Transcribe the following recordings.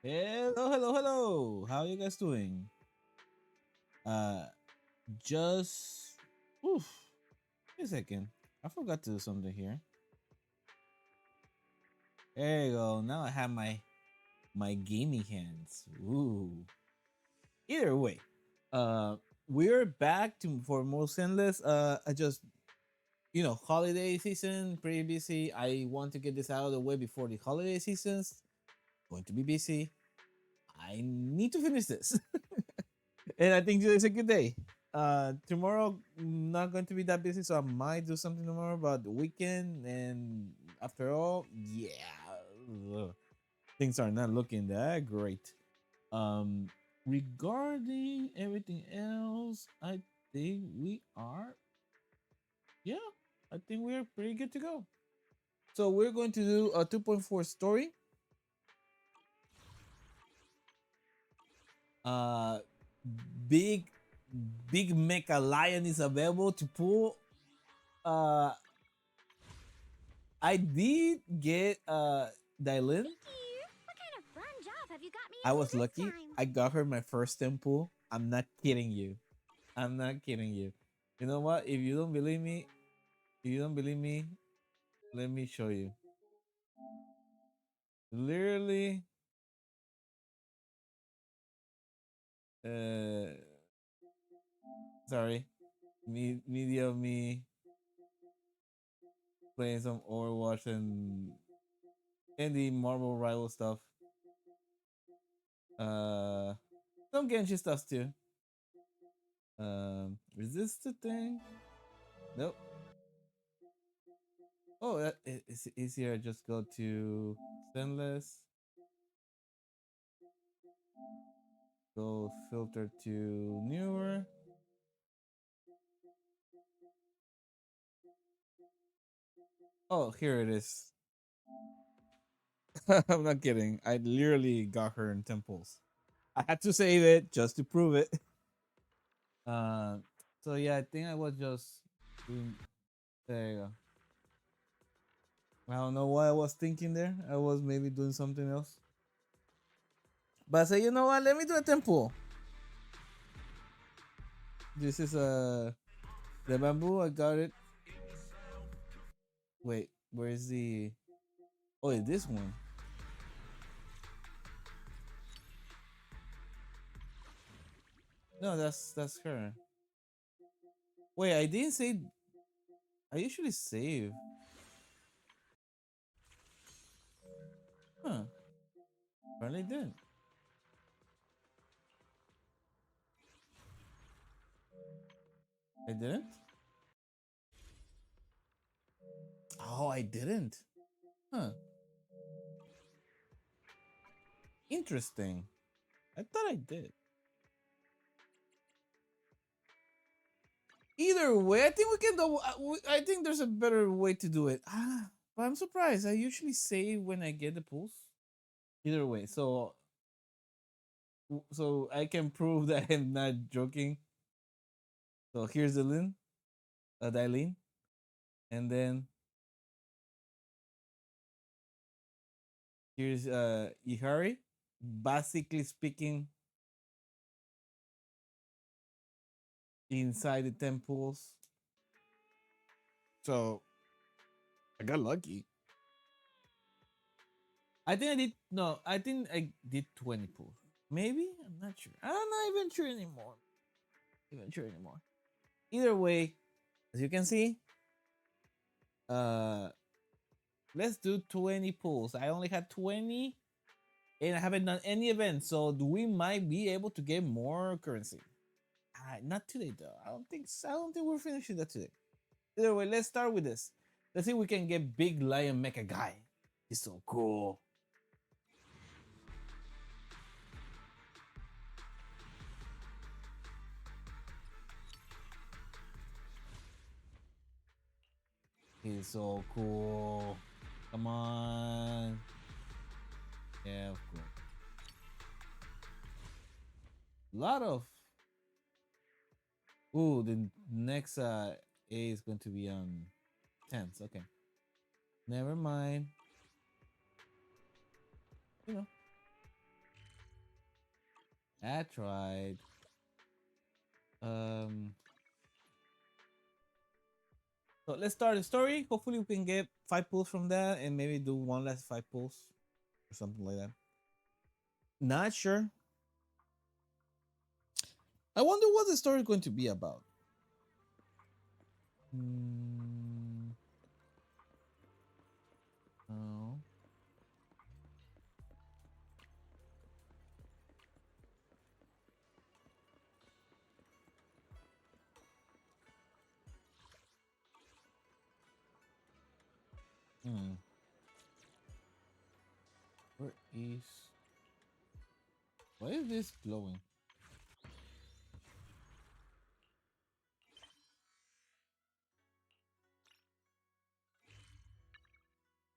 Hello, hello, hello. How you guys doing? Uh, just oof. Wait a second. I forgot to do something here. There you go. Now I have my gaming hands. Ooh. Either way, uh, we're back to for more Zenless. I just holiday season pretty busy. I want to get this out of the way before the holiday seasons. Going to be busy. I need to finish this. And I think today's a good day. Tomorrow not going to be that busy, so I might do something tomorrow. But the weekend and after all, yeah, ugh, things are not looking that great. Um, Regarding everything else, I think we are, yeah, I think we're pretty good to go. So we're going to do a 2.4 story. Uh, big, big Mecha Lion is available to pull. Uh, I did get Dylan. Thank you. What kind of fun job have you got me I into was this lucky. time? I got her my first temple. I'm not kidding you. I'm not kidding you. You know what? If you don't believe me, let me show you. Literally, uh, sorry, media of me playing some Overwatch and the Marvel Rival stuff. Uh, some Genshin stuff too. Is this the thing? Nope. Oh, it's easier. Just go to Zenless, go filter to newer. Oh, here it is. I'm not kidding. I literally got her in temples. I had to save it just to prove it. Uh, so yeah, I think I was just doing. There you go. I don't know what I was thinking there. I was maybe doing something else. But I say, you know what? Let me do a temple. This is the bamboo. I got it. Wait, where is the? Oh, it's this one. No, that's her. Wait, I didn't say. I usually save. Huh? Apparently didn't. I didn't. Oh, I didn't. Huh? Interesting. I thought I did. Either way, I think we can do. I think there's a better way to do it. But I'm surprised. I usually save when I get the pulse. Either way, so I can prove that I'm not joking. So here's the Lin, Dailin, and then here's Ihari. Basically speaking, inside the temples. So I got lucky. I think I did no. I think I did 20 pulls. Maybe I'm not sure. I'm not even sure anymore. Even sure anymore. Either way, as you can see, uh, let's do 20 pulls. I only had 20, and I haven't done any events, so we might be able to get more currency. Not today though. I don't think so. I don't think we're finishing that today. Either way, let's start with this. Let's see if we can get Big Lion Mecha Guy. He's so cool. He's so cool. Come on. Yeah, of course. Lot of. Ooh, the next A is going to be on 10s. Okay. Never mind. You know. That's right. Um, so let's start the story. Hopefully, we can get 5 pulls from that, and maybe do one last 5 pulls or something like that. Not sure. I wonder what the story is going to be about. Hmm. Oh. Hmm. Where is? Why is this glowing?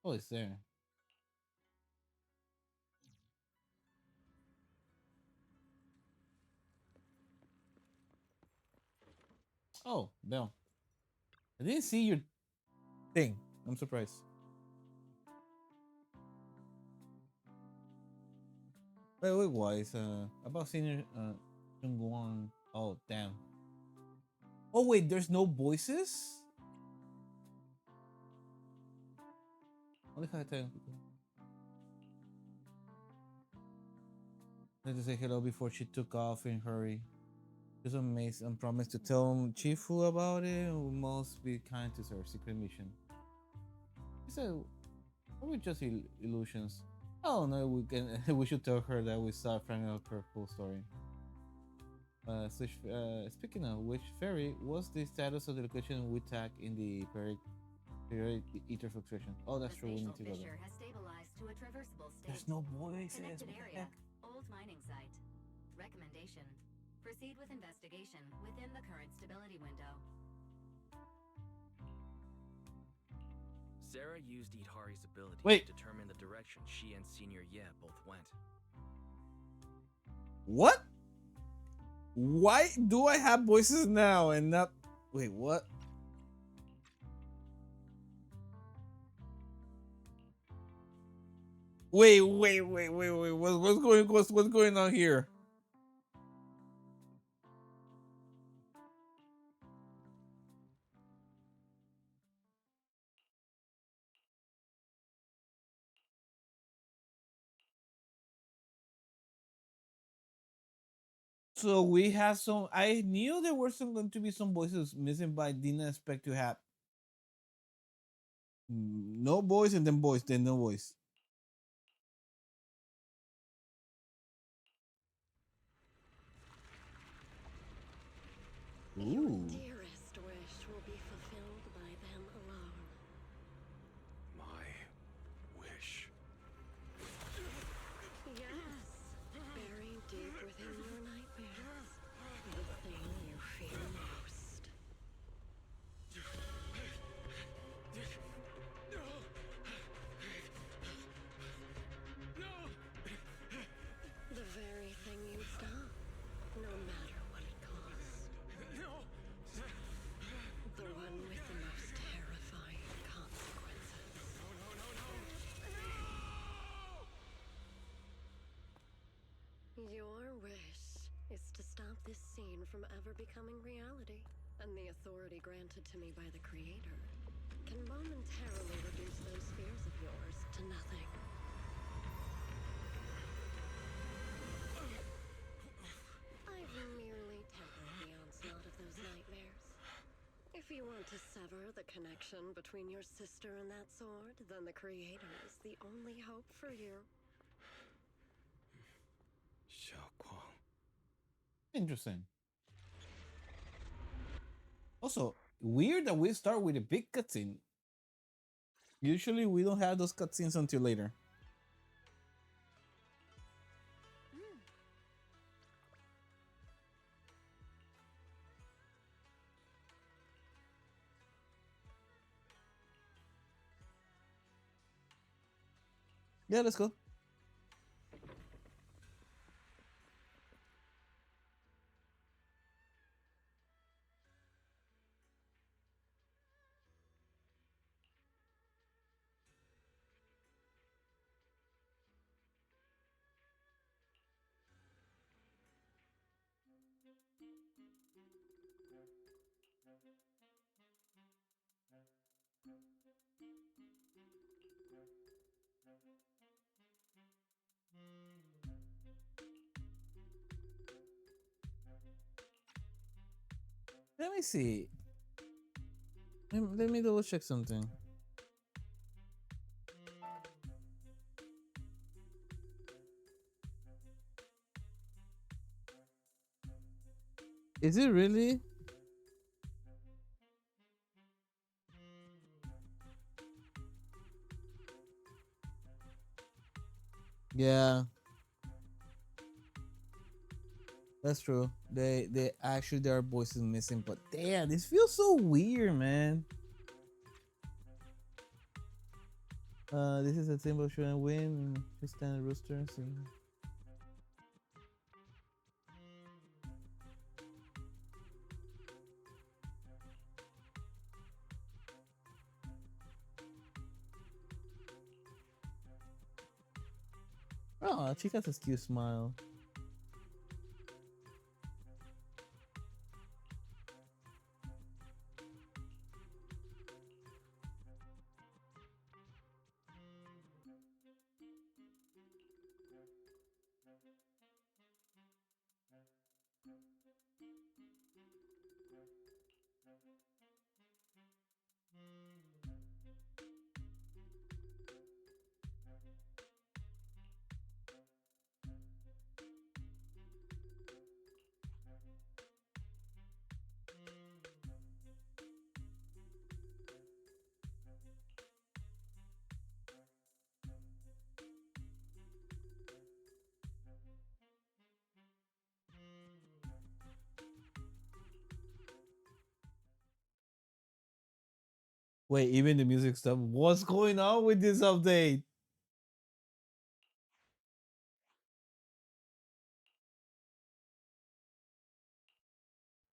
Oh, it's there. Oh, Bell. I didn't see your thing. I'm surprised. Wait, wise. About senior Chungguang. Oh, damn. Oh wait, there's no voices. Only had to had to say hello before she took off in a hurry. She's amazed and promised to tell Chifu about it. We must be kind to her secret mission. He said, "Are we just illusions?" Oh no, we can. We should tell her that we saw finding out her full story. Speaking of which, Fairy, what's the status of the location we tag in the periodic ether fluctuation? Oh, that's true. We need to go there. Has stabilized to a traversable state. There's no voices. Connected What the area. heck? Old mining site. Recommendation. Proceed with investigation within the current stability window. Sarah used Idhari's ability Wait. to determine the direction she and Senior Ye both went. What? Why do I have voices now and not? Wait, what? Wait. What's going on here? So we have some. I knew there were some going to be some voices missing, but I didn't expect to have no voice and then voice, then no voice. Your Ooh. dearest wish will be fulfilled by them alone. My wish. Yes, buried deep within your nightmares, the thing you fear most. The very thing you'd stop, no matter what it cost. The one with the most terrifying consequences. Your wish is to stop this scene from ever becoming reality, and the authority granted to me by the Creator can momentarily reduce those fears of yours to nothing. I've merely tempered the onslaught of those nightmares. If you want to sever the connection between your sister and that sword, then the Creator is the only hope for you. Xiaoguang. Interesting. Also, weird that we start with a big cutscene. Usually, we don't have those cutscenes until later. Yeah, let's go. Let me see. Let me double check something. Is it really? Yeah, that's true. They actually there are voices missing, but damn, this feels so weird, man. This is a symbol showing win. Just stand a rooster. So. Oh, Chica's a cute smile. Wait, even the music stuff. What's going on with this update?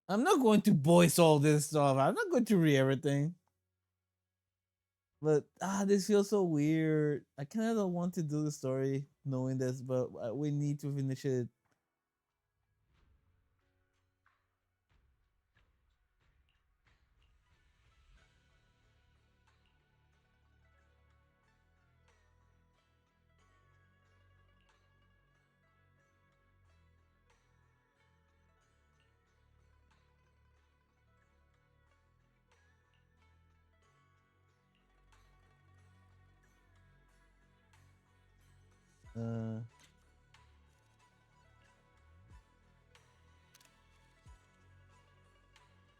I'm not going to voice all this stuff. I'm not going to read everything. But this feels so weird. I kind of don't want to do the story knowing this, but we need to finish it. Uh,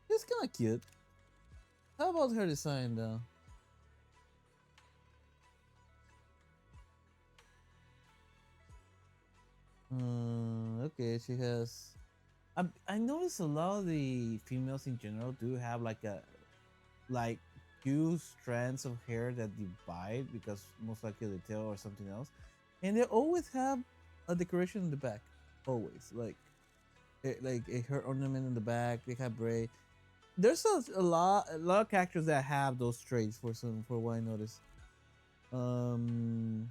it's kind of cute. How about her design though? Okay, she has. I noticed a lot of the females in general do have like two strands of hair that divide because most likely the tail or something else, and they always have a decoration in the back. Always like a hair ornament in the back. They have braid. There's a lot of characters that have those traits for what I noticed. Um,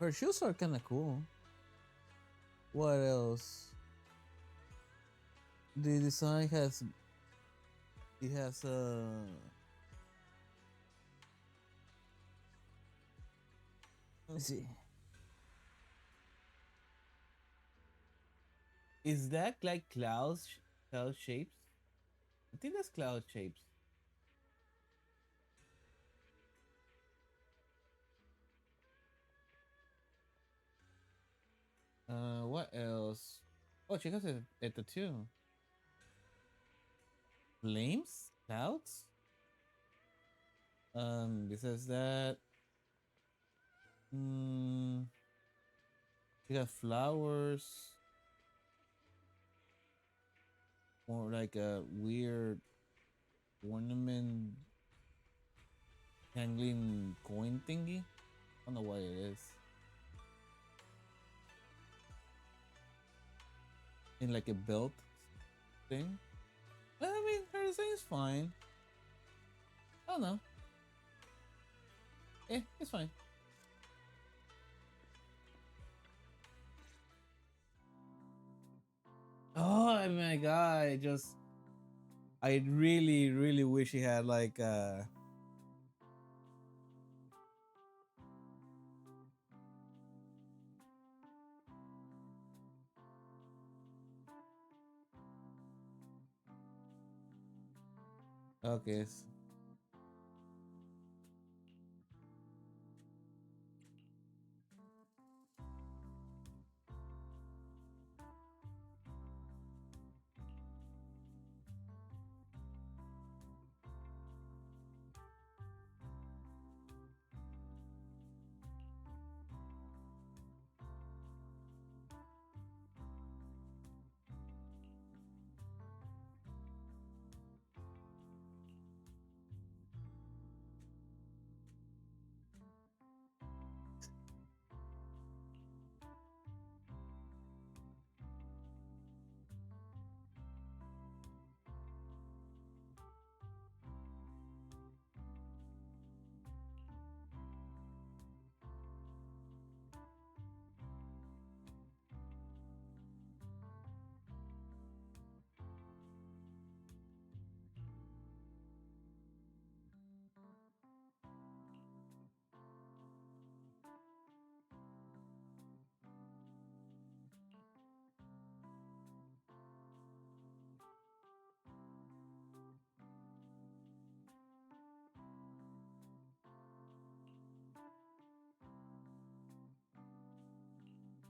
her shoes are kind of cool. What else? The design has it has let me see. Is that like cloud shapes? I think that's cloud shapes. What else? Oh, she has a tattoo. Flames? Clouds? Besides that, mm, she got flowers or like a weird ornament dangling coin thingy. I don't know what it is. In like a belt thing. But I mean, her design is fine. I don't know. It's fine. my god! I really, really wish he had like okay.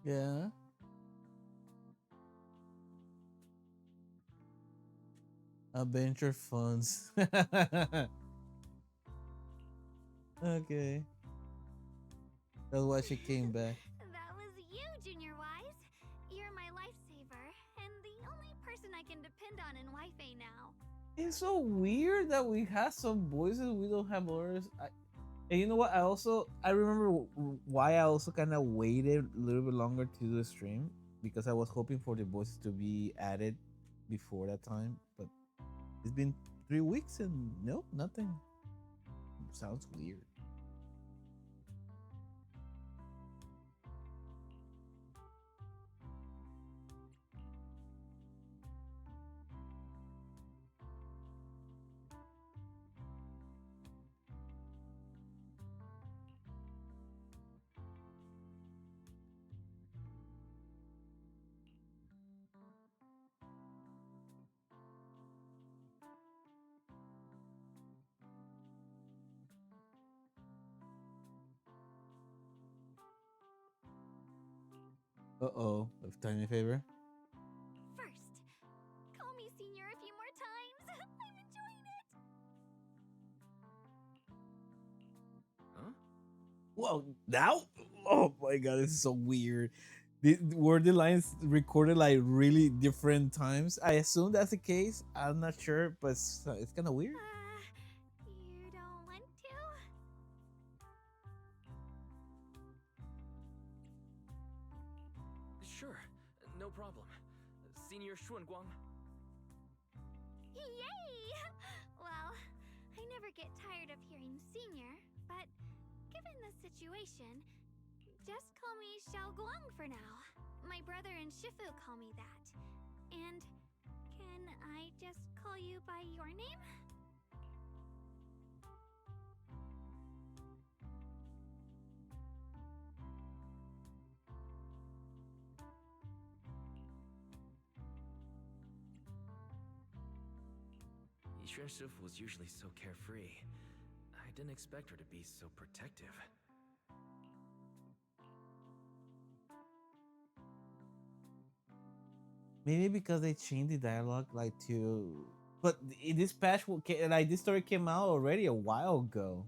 Yeah. Adventure funds. Okay. That's why she came back. That was you, Junior Wise. You're my lifesaver, and the only person I can depend on in Wi-Fi now. It's so weird that we have some voices, we don't have others. And you know what? I remember why I also kind of waited a little bit longer to do the stream because I was hoping for the voices to be added before that time. But it's been 3 weeks and no, nothing. Sounds weird. Uh oh, tiny favor. First, call me Senior a few more times. I'm enjoying it. Huh? Whoa, now? Oh my god, this is so weird. Were the lines recorded like really different times? I assume that's the case. I'm not sure, but it's kind of weird. You don't want to? Sure, no problem. Senior Xuanguang. Yay! Well, I never get tired of hearing Senior, but given the situation, just call me Xiao Guang for now. My brother and Shifu call me that. And can I just call you by your name? Yixuan Shifu was usually so carefree. I didn't expect her to be so protective. Maybe because they changed the dialogue like to, but this patch like this story came out already a while ago.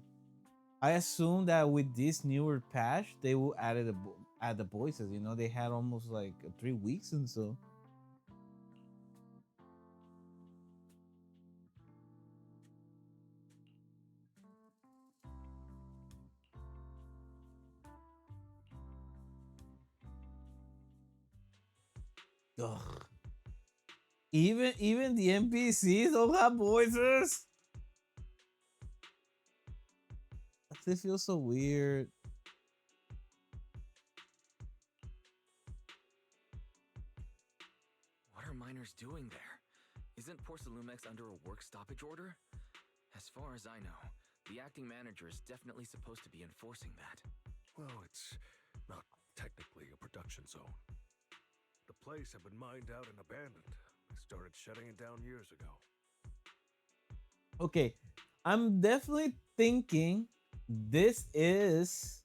I assume that with this newer patch, they will add the voices. You know, they had almost like 3 weeks and so. Ugh. Even the NPCs don't have voices. This feels so weird. What are minor miners doing there? Isn't Porcelumex under a work stoppage order? As far as I know, the acting manager is definitely supposed to be enforcing that. Well, it's not technically a production zone. The place had been mined out and abandoned. They started shutting it down years ago. Okay, I'm definitely thinking this is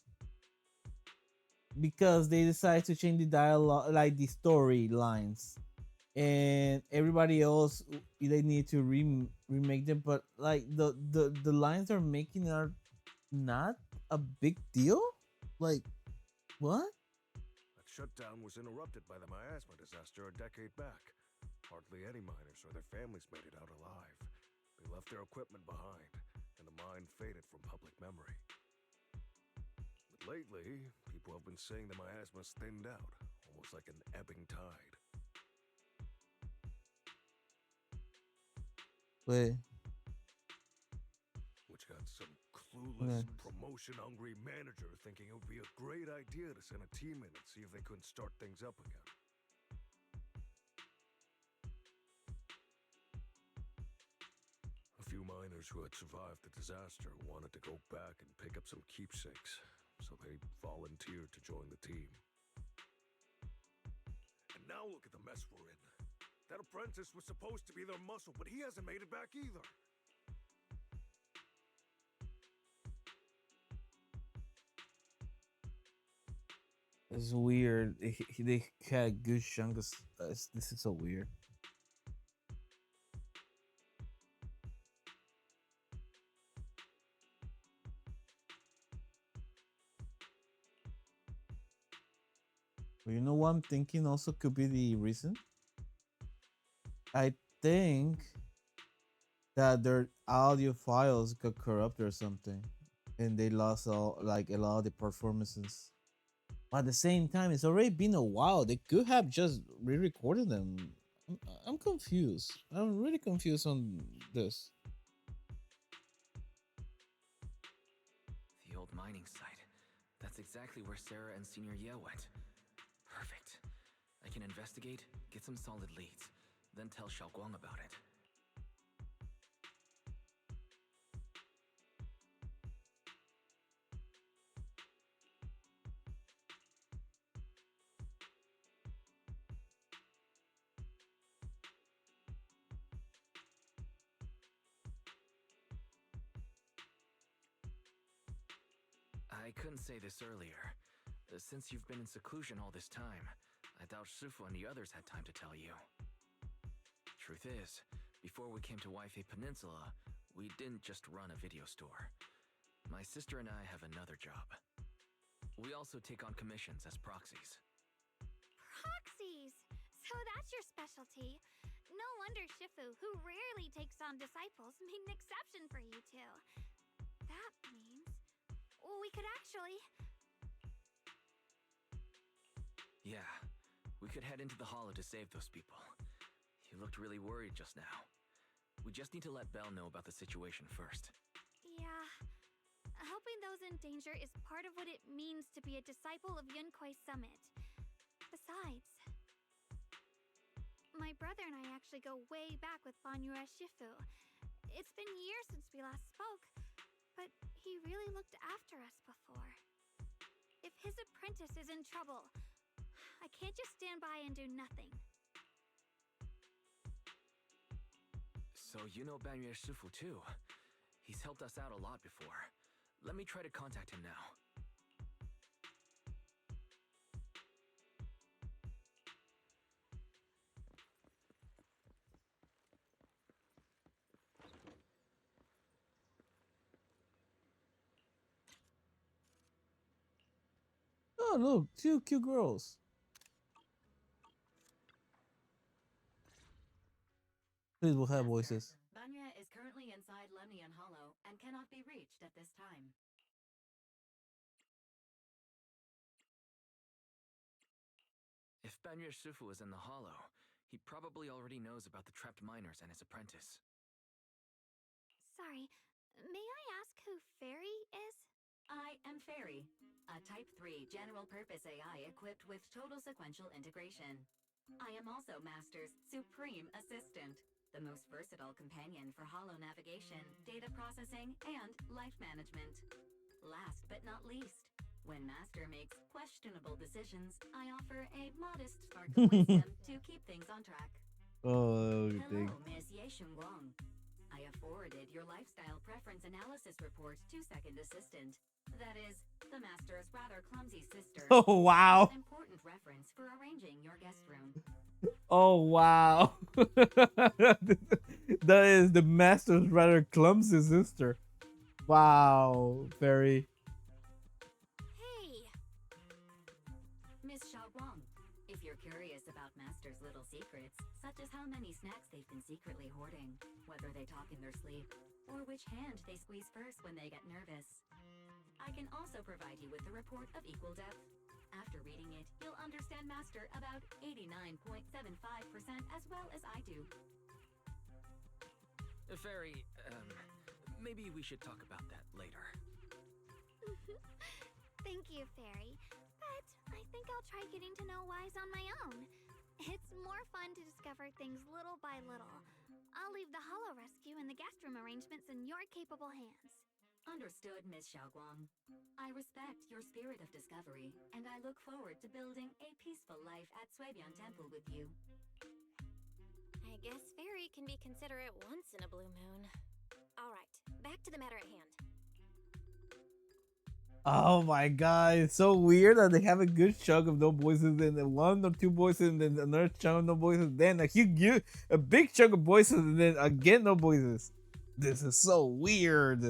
because they decided to change the dialogue, like the storylines, and everybody else they need to remake them. But like the lines they're making are not a big deal. Like what? That shutdown was interrupted by the miasma disaster a decade back. Hardly any miners or their families made it out alive. They left their equipment behind, and the mine faded from public memory. But lately, people have been saying the miasma's thinned out, almost like an ebbing tide. Wait. Which got some clueless, Okay. promotion-hungry manager thinking it would be a great idea to send a team in and see if they couldn't start things up again. A few miners who had survived the disaster wanted to go back and pick up some keepsakes, so they volunteered to join the team. And now look at the mess we're in. That apprentice was supposed to be their muscle, but he hasn't made it back either. It's weird. They had good chunks. This is so weird. But you know what I'm thinking also could be the reason? I think that their audio files got corrupted or something. And they lost all like a lot of the performances. But at the same time, it's already been a while. They could have just re-recorded them. I'm confused. I'm really confused on this. The old mining site. That's exactly where Sarah and Senior Ye went. Perfect. I can investigate, get some solid leads, then tell Xiaoguang about it. I couldn't say this earlier. Since you've been in seclusion all this time, I doubt Shifu and the others had time to tell you. Truth is, before we came to Wi-Fi Peninsula, we didn't just run a video store. My sister and I have another job. We also take on commissions as proxies. Proxies! So that's your specialty. No wonder Shifu, who rarely takes on disciples, made an exception for you two. That means we could actually... Yeah, we could head into the hollow to save those people. You looked really worried just now. We just need to let Belle know about the situation first. Yeah. Helping those in danger is part of what it means to be a disciple of Yunkui's summit. Besides, my brother and I actually go way back with Banyue Shifu. It's been years since we last spoke, but he really looked after us before. If his apprentice is in trouble, I can't just stand by and do nothing. So you know Banyue Shifu too. He's helped us out a lot before. Let me try to contact him now. Oh, look, two cute girls. Please, will have Master, voices. Banya is currently inside Lemnian Hollow and cannot be reached at this time. If Banyue Shifu is in the hollow, he probably already knows about the trapped miners and his apprentice. Sorry, may I ask who Fairy is? I am Fairy, a Type 3 general-purpose AI equipped with total sequential integration. I am also Master's supreme assistant, the most versatile companion for holo navigation, data processing, and life management. Last but not least, when Master makes questionable decisions, I offer a modest spark of wisdom to keep things on track. Oh, Hello, Miss Ye Guang. I have forwarded your lifestyle preference analysis report to Second Assistant. That is, the Master's rather clumsy sister. oh wow. An important reference for arranging your guest room. Oh wow. That is the master's rather clumsy sister. Wow, very. Hey, Miss Guang, if you're curious about Master's little secrets, such as how many snacks they've been secretly hoarding, whether they talk in their sleep, or which hand they squeeze first when they get nervous, I can also provide you with a report of equal depth. After reading it, you'll understand Master about 89.75% as well as I do. Fairy, maybe we should talk about that later. thank you, Fairy. But I think I'll try getting to know Wise on my own. It's more fun to discover things little by little. I'll leave the Hollow Rescue and the guest room arrangements in your capable hands. Understood, Miss Guang. I respect your spirit of discovery, and I look forward to building a peaceful life at Suebian Temple with you. I guess Fairy can be considerate once in a blue moon. Alright, back to the matter at hand. Oh my god, it's so weird that they have a good chunk of no voices, and then one or two voices, and then another chunk of no voices, then a big chunk of voices, and then again no voices. This is so weird.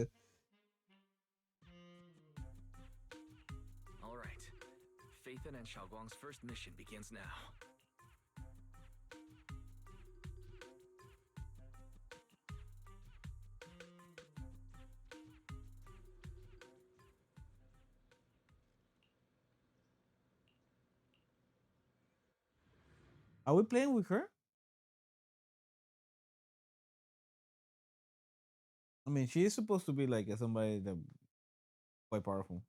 Alright. Phaethon and Xiaoguang's first mission begins now. Are we playing with her? I mean, she is supposed to be like somebody that quite powerful.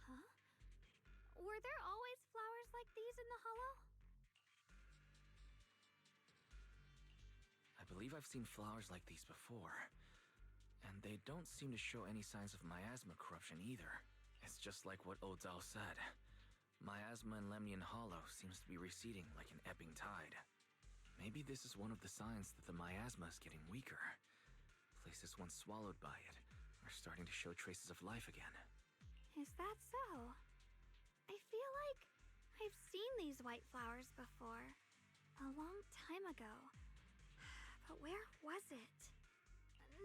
Huh? Were there always flowers like these in the Hollow? I believe I've seen flowers like these before. And they don't seem to show any signs of miasma corruption either. It's just like what Odzao said. Miasma in Lemnian Hollow seems to be receding like an ebbing tide. Maybe this is one of the signs that the miasma is getting weaker. Places once swallowed by it are starting to show traces of life again. Is that so? I feel like I've seen these white flowers before. A long time ago. But where was it?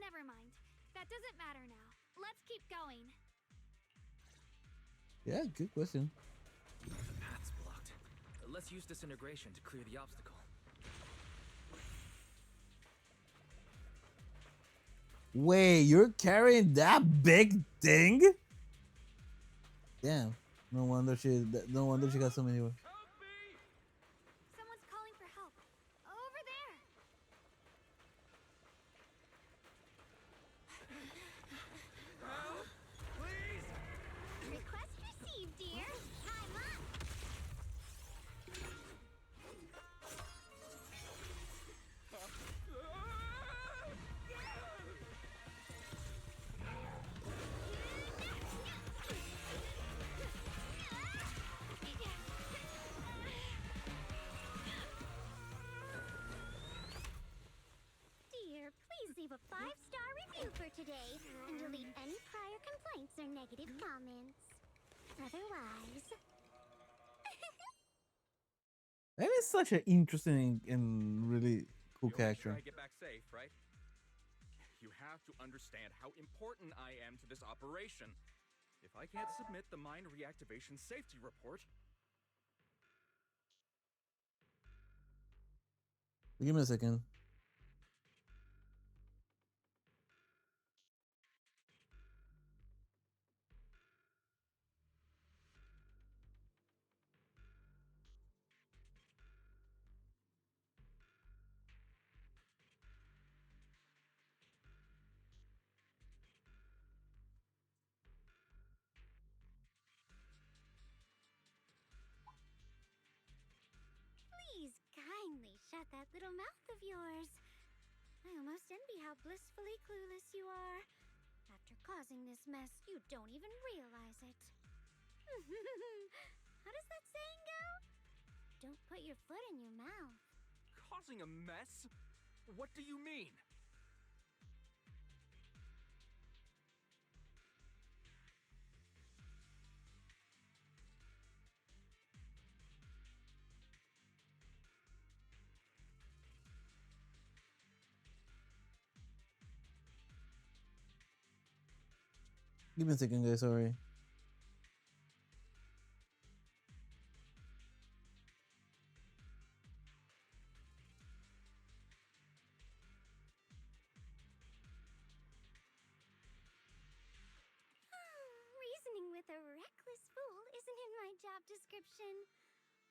Never mind. That doesn't matter now. Let's keep going. Yeah, good question. The path's blocked. Let's use disintegration to clear the obstacle. Wait, you're carrying that big thing? Damn. No wonder she got so many. Someone's calling for help. Over there. Request received, dear. I'm up. Dear, please leave a 5-star review for today and delete any prior complaints or negative comments. Otherwise, That is such an interesting and really cool You'll make sure character. I get back safe, right? You have to understand how important I am to this operation. If I can't submit the mine reactivation safety report, Give me a second. that little mouth of yours. I almost envy how blissfully clueless you are. After causing this mess, you don't even realize it. How does that saying go? Don't put your foot in your mouth. Causing a mess? What do you mean? Give me a second, guys. Sorry. Reasoning with a reckless fool isn't in my job description.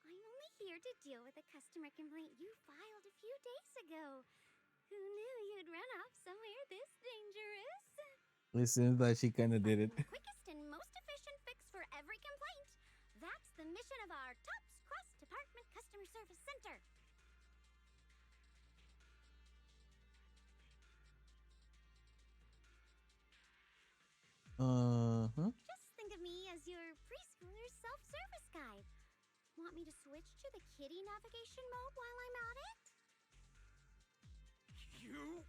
I'm only here to deal with a customer complaint you filed a few days ago. Who knew you'd run off somewhere this dangerous? It seems like she kind of did it. The quickest and most efficient fix for every complaint. That's the mission of our TOPS Cross-Department Customer Service Center. Huh? Just think of me as your preschooler's self-service guide. Want me to switch to the kitty navigation mode while I'm at it? You?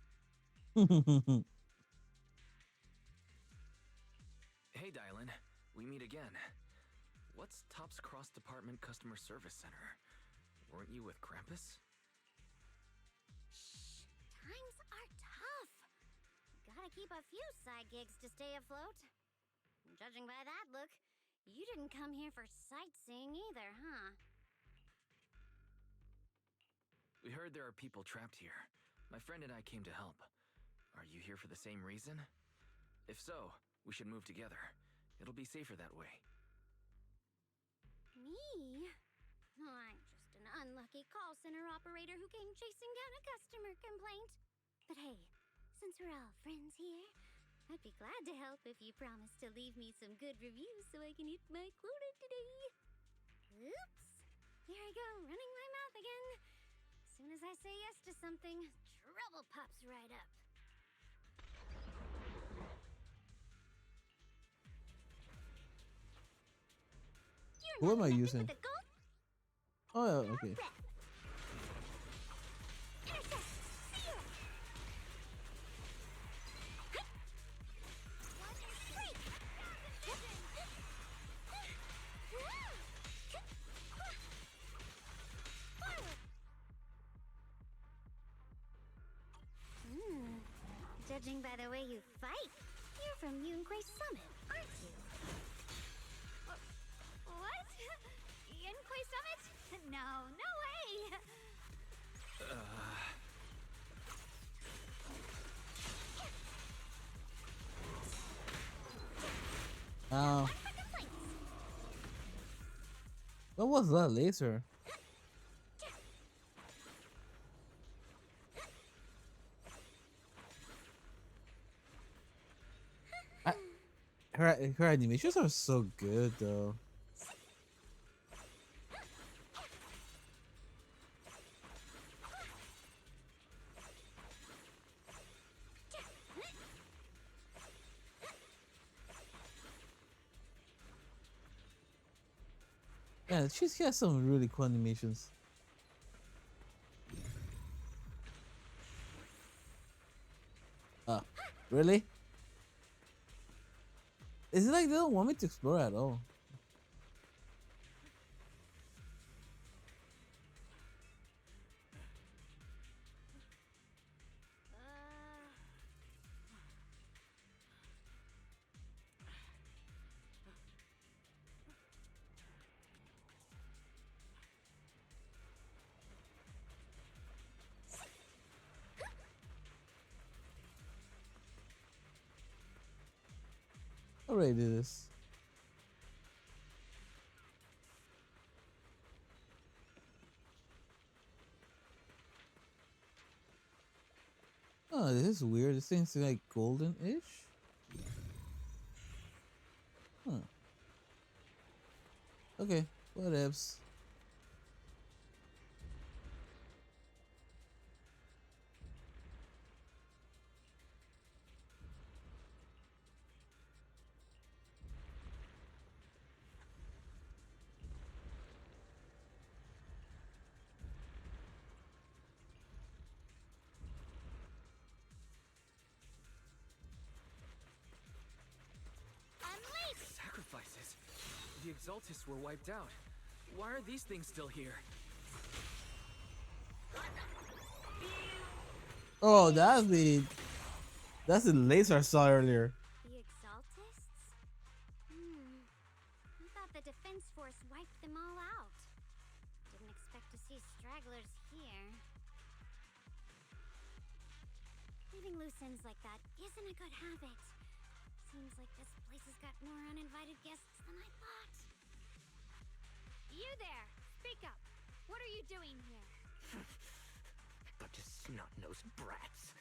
Hey, Dylan. We meet again. What's Top's Cross Department Customer Service Center? Weren't you with Krampus? Shh, times are tough. Gotta keep a few side gigs to stay afloat. Judging by that look, you didn't come here for sightseeing either, huh? We heard there are people trapped here. My friend and I came to help. Are you here for the same reason? If so, we should move together. It'll be safer that way. Me? Oh, I'm just an unlucky call center operator who came chasing down a customer complaint. But hey, since we're all friends here, I'd be glad to help if you promise to leave me some good reviews so I can hit my quota today. Oops. There I go, running my mouth again. As soon as I say yes to something, trouble pops right up. Who am I using? Oh, yeah, okay. Judging by the way you fight, you're from Yunquay Summit, aren't you? What? Yunquay Summit? No, no way! What was that laser? Her animations are so good though. Yeah, she's got some really cool animations. Really? Is it like they don't want me to explore at all? Already did this. Oh, this is weird. This thing's like golden-ish. Huh. Okay, whatevs. Exaltists were wiped out. Why are these things still here? Oh, that's the laser I saw earlier. The Exaltists? I thought the Defense Force wiped them all out. Didn't expect to see stragglers here. Leaving loose ends like that isn't a good habit. Seems like this place has got more uninvited guests than I thought. You there! Speak up! What are you doing here? Bunch of snot-nosed brats.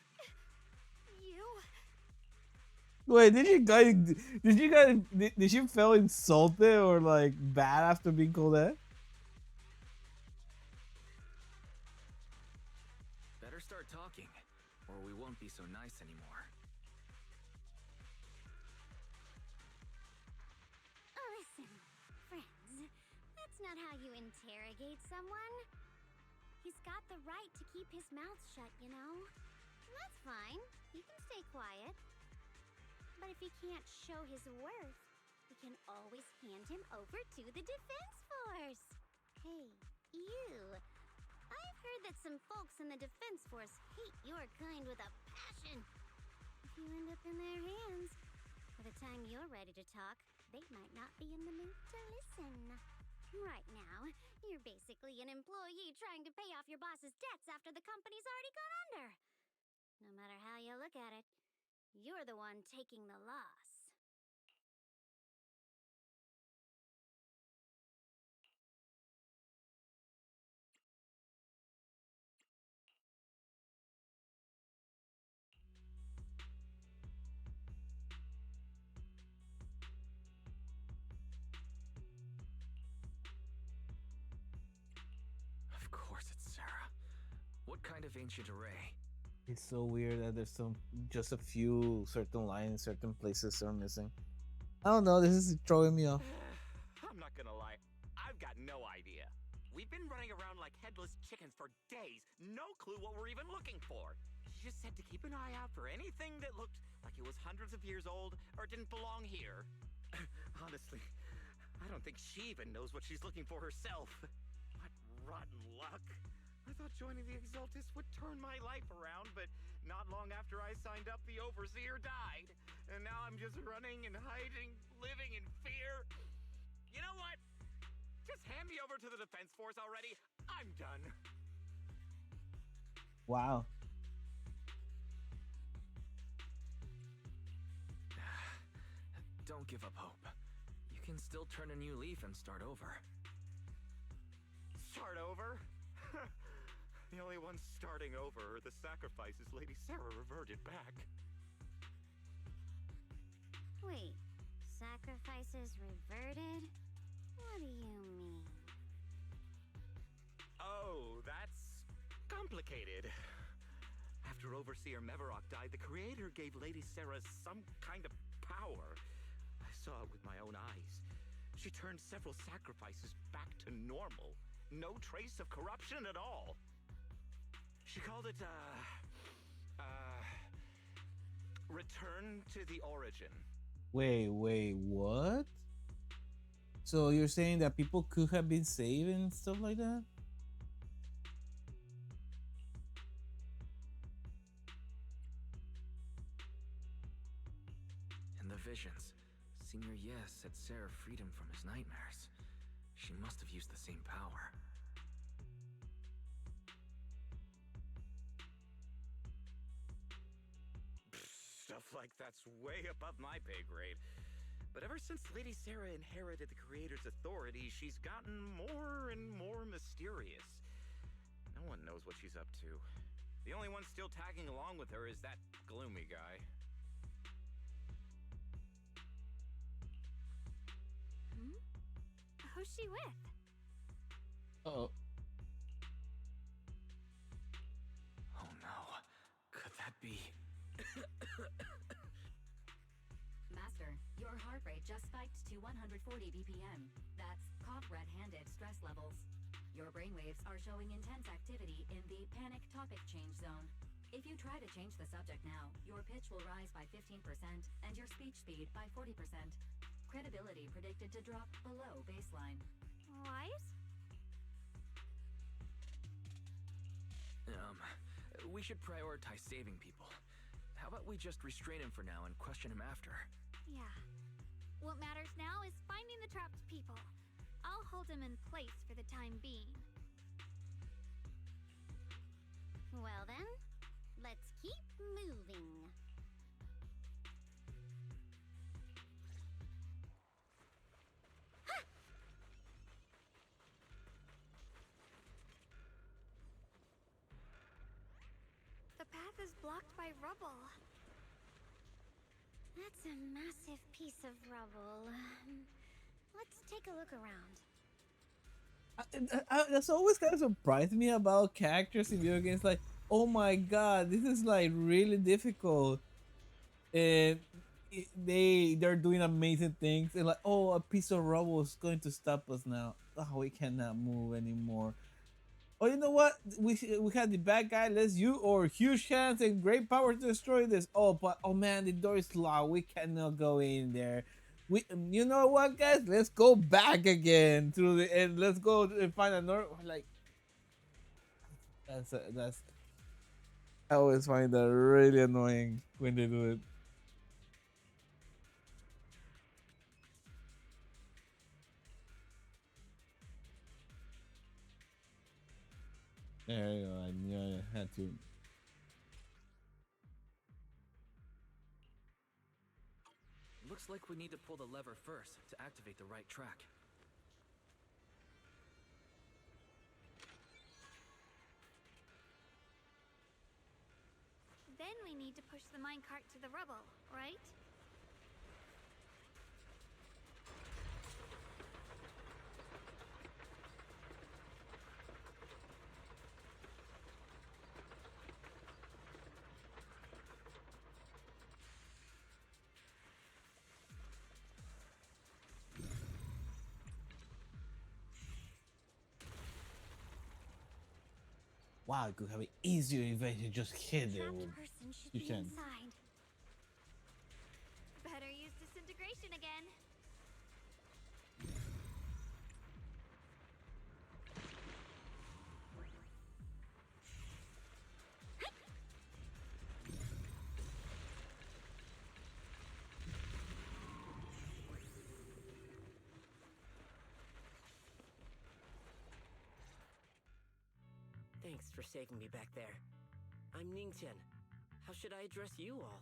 You? Wait, did you feel insulted or like bad after being called that? Better start talking, or we won't be so nice anymore. Listen, friends, that's not how you interrogate someone. He's got the right to keep his mouth shut, you know? That's fine. He can stay quiet. But if he can't show his worth, we can always hand him over to the Defense Force. Hey, you. I've heard that some folks in the Defense Force hate your kind with a passion. If you end up in their hands, by the time you're ready to talk, they might not be in the mood to listen. Right now, you're basically an employee trying to pay off your boss's debts after the company's already gone under. No matter how you look at it, you're the one taking the loss. Of course it's Sarah. What kind of ancient array? It's so weird that there's just a few certain lines, certain places are missing. I don't know. This is throwing me off. I'm not gonna lie, I've got no idea. We've been running around like headless chickens for days, no clue what we're even looking for. She just said to keep an eye out for anything that looked like it was hundreds of years old or didn't belong here. Honestly, I don't think she even knows what she's looking for herself. What rotten luck. I thought joining the Exaltists would turn my life around, but not long after I signed up, the Overseer died. And now I'm just running and hiding, living in fear. You know what? Just hand me over to the Defense Force already. I'm done. Wow. Don't give up hope. You can still turn a new leaf and start over. Start over? The only ones starting over are the sacrifices Lady Sarah reverted back. Wait, sacrifices reverted? What do you mean? Oh, that's complicated. After Overseer Meverok died, the Creator gave Lady Sarah some kind of power. I saw it with my own eyes. She turned several sacrifices back to normal. No trace of corruption at all. She called it, Return to the Origin. Wait, what? So you're saying that people could have been saved and stuff like that? In the visions, Senior Yes said Sarah freed him from his nightmares. She must have used the same power. Stuff like that's way above my pay grade. But ever since Lady Sarah inherited the Creator's authority, she's gotten more and more mysterious. No one knows what she's up to. The only one still tagging along with her is that gloomy guy. Who's she with? Oh. Oh no. Could that be... Master, your heart rate just spiked to 140 BPM. That's caught red-handed stress levels. Your brainwaves are showing intense activity in the panic topic change zone. If you try to change the subject now, your pitch will rise by 15% and your speech speed by 40%. Credibility predicted to drop below baseline. Wise? We should prioritize saving people. How about we just restrain him for now and question him after? Yeah. What matters now is finding the trapped people. I'll hold him in place for the time being. Well then, let's keep moving. The path is blocked by rubble. That's a massive piece of rubble. Let's take a look around. That's always kind of surprised me about characters in video games. Like, oh my god, this is like really difficult, and they're doing amazing things. And like, oh, a piece of rubble is going to stop us now. Oh, we cannot move anymore. Oh, you know what? We had the bad guy. Let's use our huge hands and great power to destroy this. Oh, but oh man, the door is locked. We cannot go in there. You know what, guys? Let's go back again through the and let's go and find another. Like that's. I always find that really annoying when they do it. There you go. I knew I had to. Looks like we need to pull the lever first to activate the right track. Then we need to push the minecart to the rubble, right? Wow, it could have an easier evade to just hit it. Trapped person should You be can. inside. Better use disintegration again. Thanks for saving me back there. I'm Ningtian. How should I address you all?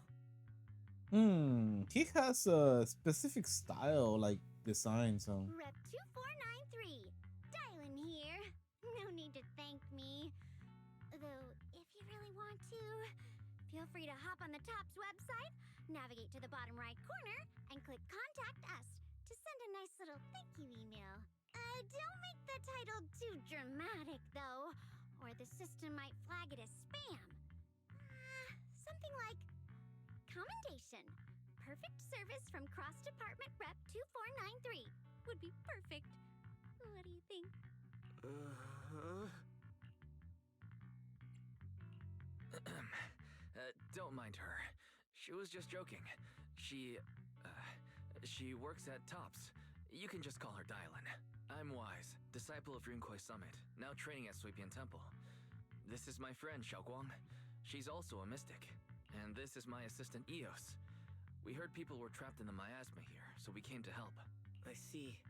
He has a specific style, like design. So Rep 2493. Dylan here. No need to thank me. Though, if you really want to, feel free to hop on the TOPS website, navigate to the bottom right corner, and click Contact Us to send a nice little thank you email. Don't make the title too dramatic, though, or the system might flag it as spam. Something like Commendation. Perfect service from Cross Department Rep 2493 would be perfect. What do you think? Don't mind her. She was just joking. She works at TOPS. You can just call her Dylan. I'm Wise, disciple of Runkoi Summit, now training at Suipian Temple. This is my friend Xiaoguang. She's also a mystic. And this is my assistant Eos. We heard people were trapped in the miasma here, so we came to help. I see.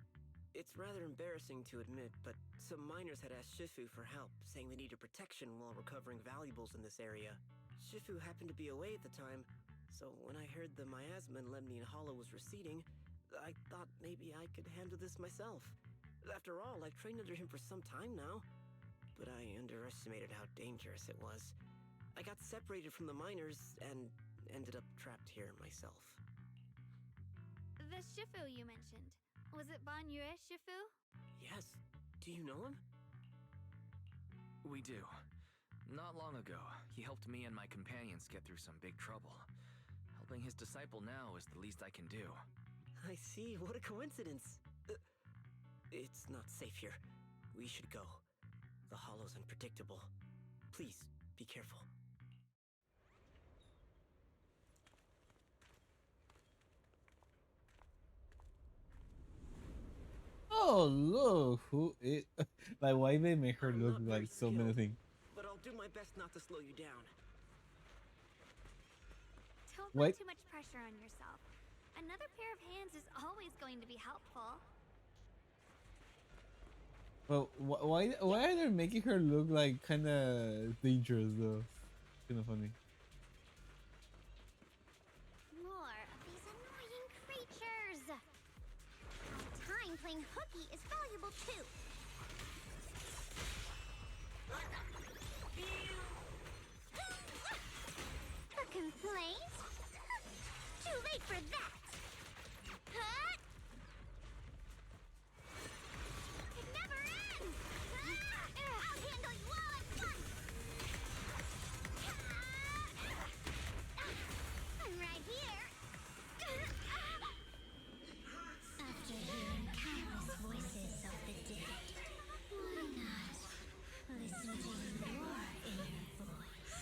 It's rather embarrassing to admit, but some miners had asked Shifu for help, saying they needed protection while recovering valuables in this area. Shifu happened to be away at the time, so when I heard the miasma in Lemnian Hollow was receding, I thought maybe I could handle this myself. After all, I've trained under him for some time now. But I underestimated how dangerous it was. I got separated from the miners and ended up trapped here myself. The Shifu you mentioned. Was it Ban Yue Shifu? Yes. Do you know him? We do. Not long ago, he helped me and my companions get through some big trouble. Helping his disciple now is the least I can do. I see. What a coincidence. It's not safe here. We should go. The hollow's unpredictable. Please, be careful. Oh, look who it. Like, why they make her I'm look not very like so many skilled, things? but I'll do my best not to slow you down. Don't What? put too much pressure on yourself. Another pair of hands is always going to be helpful. But why are they making her look like kind of dangerous though? Kind of funny. More of these annoying creatures. Time playing hooky is valuable too. A complaint? Too late for that. Huh? It never ends. I'll handle you all at once. I'm right here. After hearing countless voices of the dead, why not listen to your inner voice?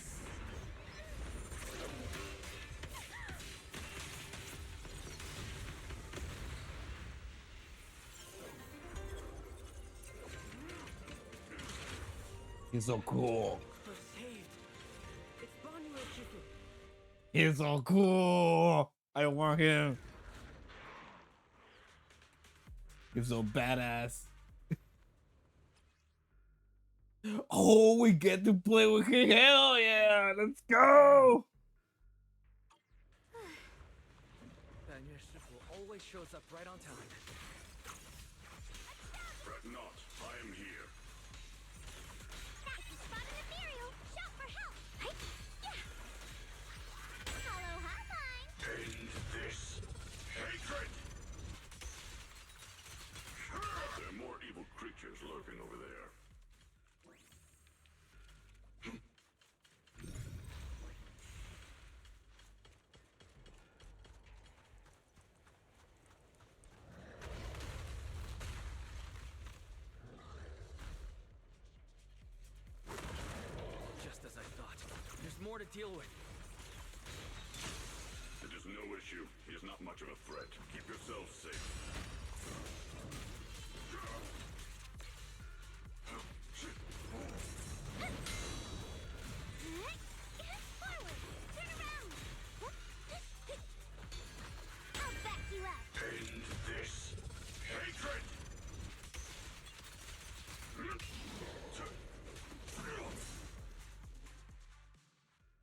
He's so cool. We're saved. It's Banyu and Shifu. He's so cool. I want him. He's so badass. Oh, we get to play with him. Hell yeah. Let's go. Banyue Shifu always shows up right on time. Fret not, I am here. That's a spot an ethereal. Shout for help. Hey, yeah. Hollow hotline. End this hatred! There are more evil creatures lurking over there. Just as I thought. There's more to deal with. It is no issue. He is not much of a threat. Keep yourself safe. Forward. Turn around. I'll back you up. End this hatred!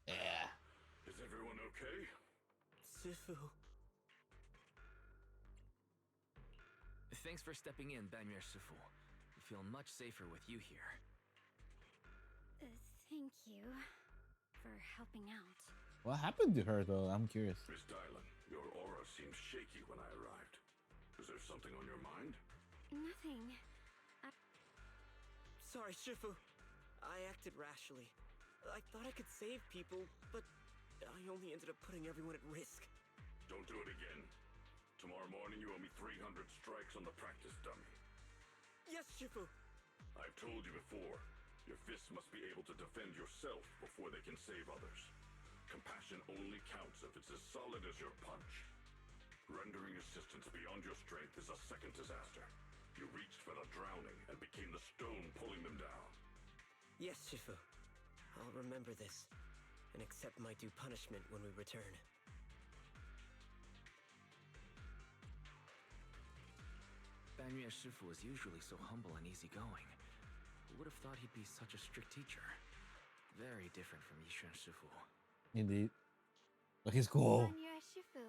Yeah. Is everyone okay? Shifu. Thanks for stepping in, Banyue Shifu. I feel much safer with you here. Thank you for helping out. What happened to her though? I'm curious. Miss Dylan, your aura seemed shaky when I arrived. Is there something on your mind? Nothing. Sorry, Shifu. I acted rashly. I thought I could save people, but I only ended up putting everyone at risk. Don't do it again. Tomorrow morning you owe me 300 strikes on the practice dummy. Yes, Shifu. I've told you before, your fists must be able to defend yourself before they can save others. Compassion only counts if it's as solid as your punch. Rendering assistance beyond your strength is a second disaster. You reached for the drowning and became the stone pulling them down. Yes, Shifu. I'll remember this and accept my due punishment when we return. Banyue Shifu is usually so humble and easygoing. Who would have thought he'd be such a strict teacher? Very different from Yishuan Shifu. Indeed. But he's cool. Banyue Shifu,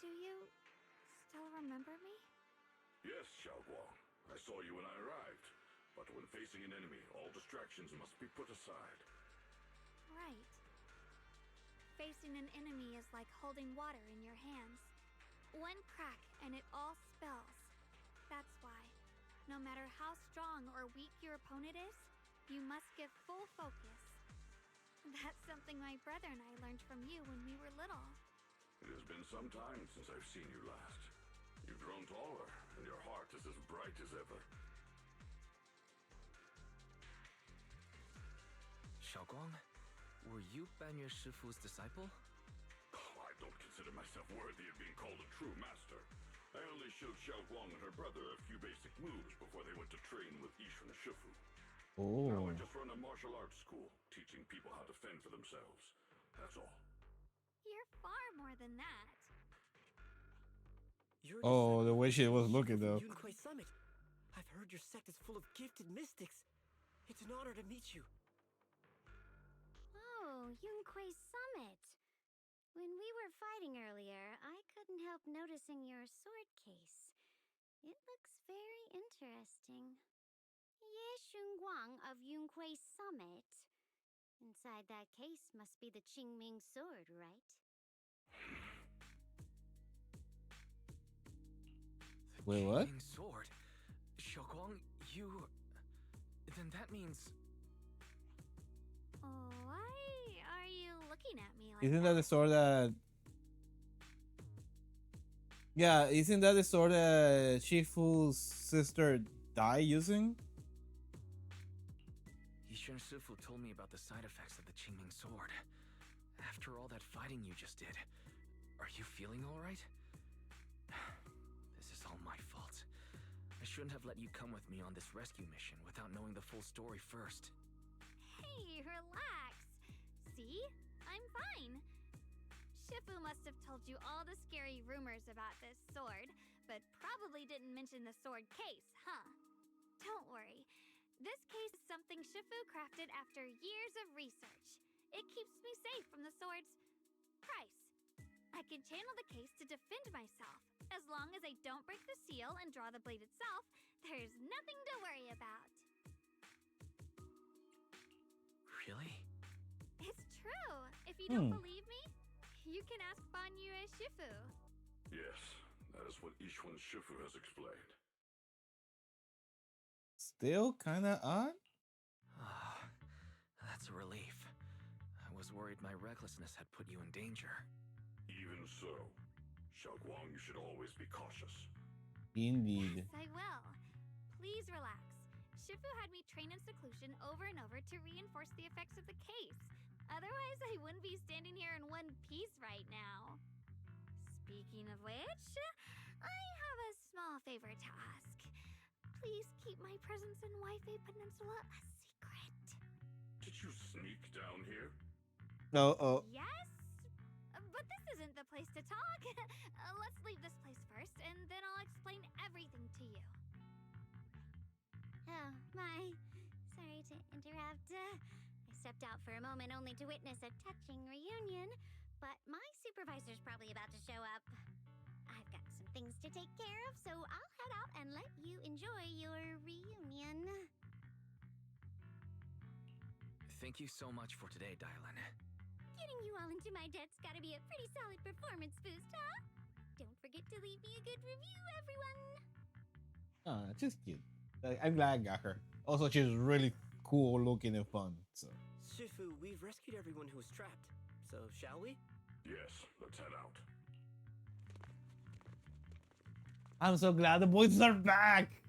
do you still remember me? Yes, Xiaoguang. I saw you when I arrived. But when facing an enemy, all distractions must be put aside. Right. Facing an enemy is like holding water in your hands. One crack and it all spills. That's why, no matter how strong or weak your opponent is, you must give full focus. That's something my brother and I learned from you when we were little. It has been some time since I've seen you last. You've grown taller, and your heart is as bright as ever. Xiaoguang, were you Banyue Shifu's disciple? Oh, I don't consider myself worthy of being called a true master. I only showed Xiaoguang and her brother a few basic moves before they went to train with Yishun and Shifu. Now I Oh. just run a martial arts school, teaching people how to fend for themselves. That's all. You're far more than that. You're a Oh, the disciple way of she was Shifu looking from though. Yunquai Summit. I've heard your sect is full of gifted mystics. It's an honor to meet you. Oh, Yunquai Summit. When we were fighting earlier, I couldn't help noticing your sword case. It looks very interesting. Ye Shunguang of Yunquai Summit. Inside that case must be the Qingming sword, right? Wait, what? Qingming sword. Xiaoguang, you. Then that means. Why are you looking at me like Isn't that? that the sword that? Yeah, isn't that the sword that Shifu's sister died using? Yishen Shifu told me about the side effects of the Qingming sword. After all that fighting you just did, are you feeling alright? This is all my fault. I shouldn't have let you come with me on this rescue mission without knowing the full story first. Hey, relax. See? I'm fine. Shifu must have told you all the scary rumors about this sword, but probably didn't mention the sword case, huh? Don't worry. This case is something Shifu crafted after years of research. It keeps me safe from the sword's price. I can channel the case to defend myself. As long as I don't break the seal and draw the blade itself, there's nothing to worry about. Really? It's true. If you don't believe me, you can ask Ban Yue Shifu. Yes, that is what Yishun Shifu has explained. Still kinda odd? Ah, that's a relief. I was worried my recklessness had put you in danger. Even so, Xiaoguang, you should always be cautious. Indeed. Yes, I will. Please relax. Shifu had me train in seclusion over and over to reinforce the effects of the case. Otherwise, I wouldn't be standing here in one piece right now. Speaking of which, I have a small favor to ask. Please keep my presence in Wi-Fi Peninsula a secret. Did you sneak down here? Oh. Yes? But this isn't the place to talk. Let's leave this place first, and then I'll explain everything to you. Oh, my. Sorry to interrupt. I stepped out for a moment only to witness a touching reunion, but my supervisor's probably about to show up. I've got some things to take care of, so I'll head out and let you enjoy your reunion. Thank you so much for today, Dylan. Getting you all into my debt's gotta be a pretty solid performance boost, huh? Don't forget to leave me a good review, everyone! She's cute. I'm glad I got her. Also, she's really cool looking and fun. So. Shifu, we've rescued everyone who was trapped. So, shall we? Yes, let's head out. I'm so glad the voices are back.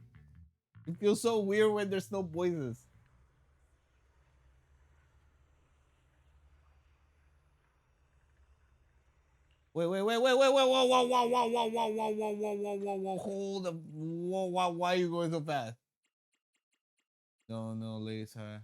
It feels so weird when there's no voices. Wait, whoa, hold up, why are you going so fast? No, Lisa.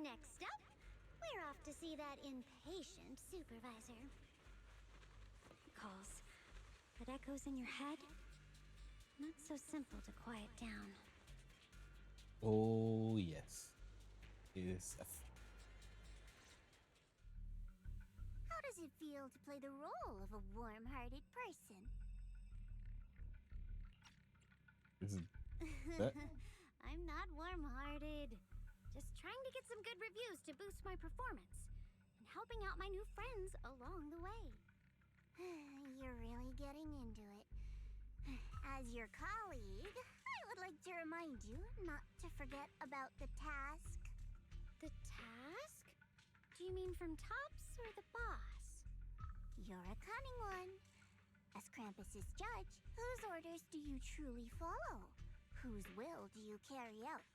Next up, we're off to see that impatient supervisor. Calls, but echoes in your head? Not so simple to quiet down. Oh, yes. It is. How does it feel to play the role of a warm-hearted person? Is it that? I'm not warm-hearted. Just trying to get some good reviews to boost my performance. And helping out my new friends along the way. You're really getting into it. As your colleague, I would like to remind you not to forget about the task. The task? Do you mean from Tops or the boss? You're a cunning one. As Krampus's judge, whose orders do you truly follow? Whose will do you carry out?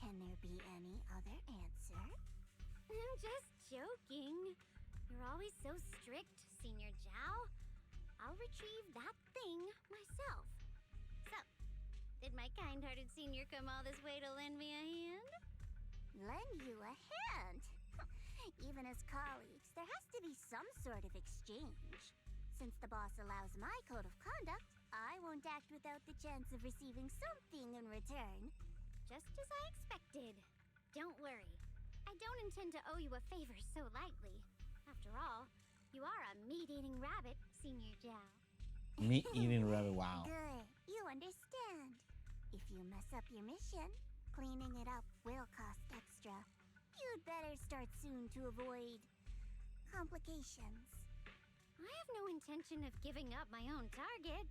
Can there be any other answer? I'm just joking. You're always so strict, Senior Zhao. I'll retrieve that thing myself. So, did my kind-hearted senior come all this way to lend me a hand? Lend you a hand? Even as colleagues, there has to be some sort of exchange. Since the boss allows my code of conduct, I won't act without the chance of receiving something in return. Just as I expected. Don't worry. I don't intend to owe you a favor so lightly. After all, you are a meat-eating rabbit, Senior Zhao. Meat-eating rabbit, wow. Good. You understand. If you mess up your mission, cleaning it up will cost extra. You'd better start soon to avoid complications. I have no intention of giving up my own target,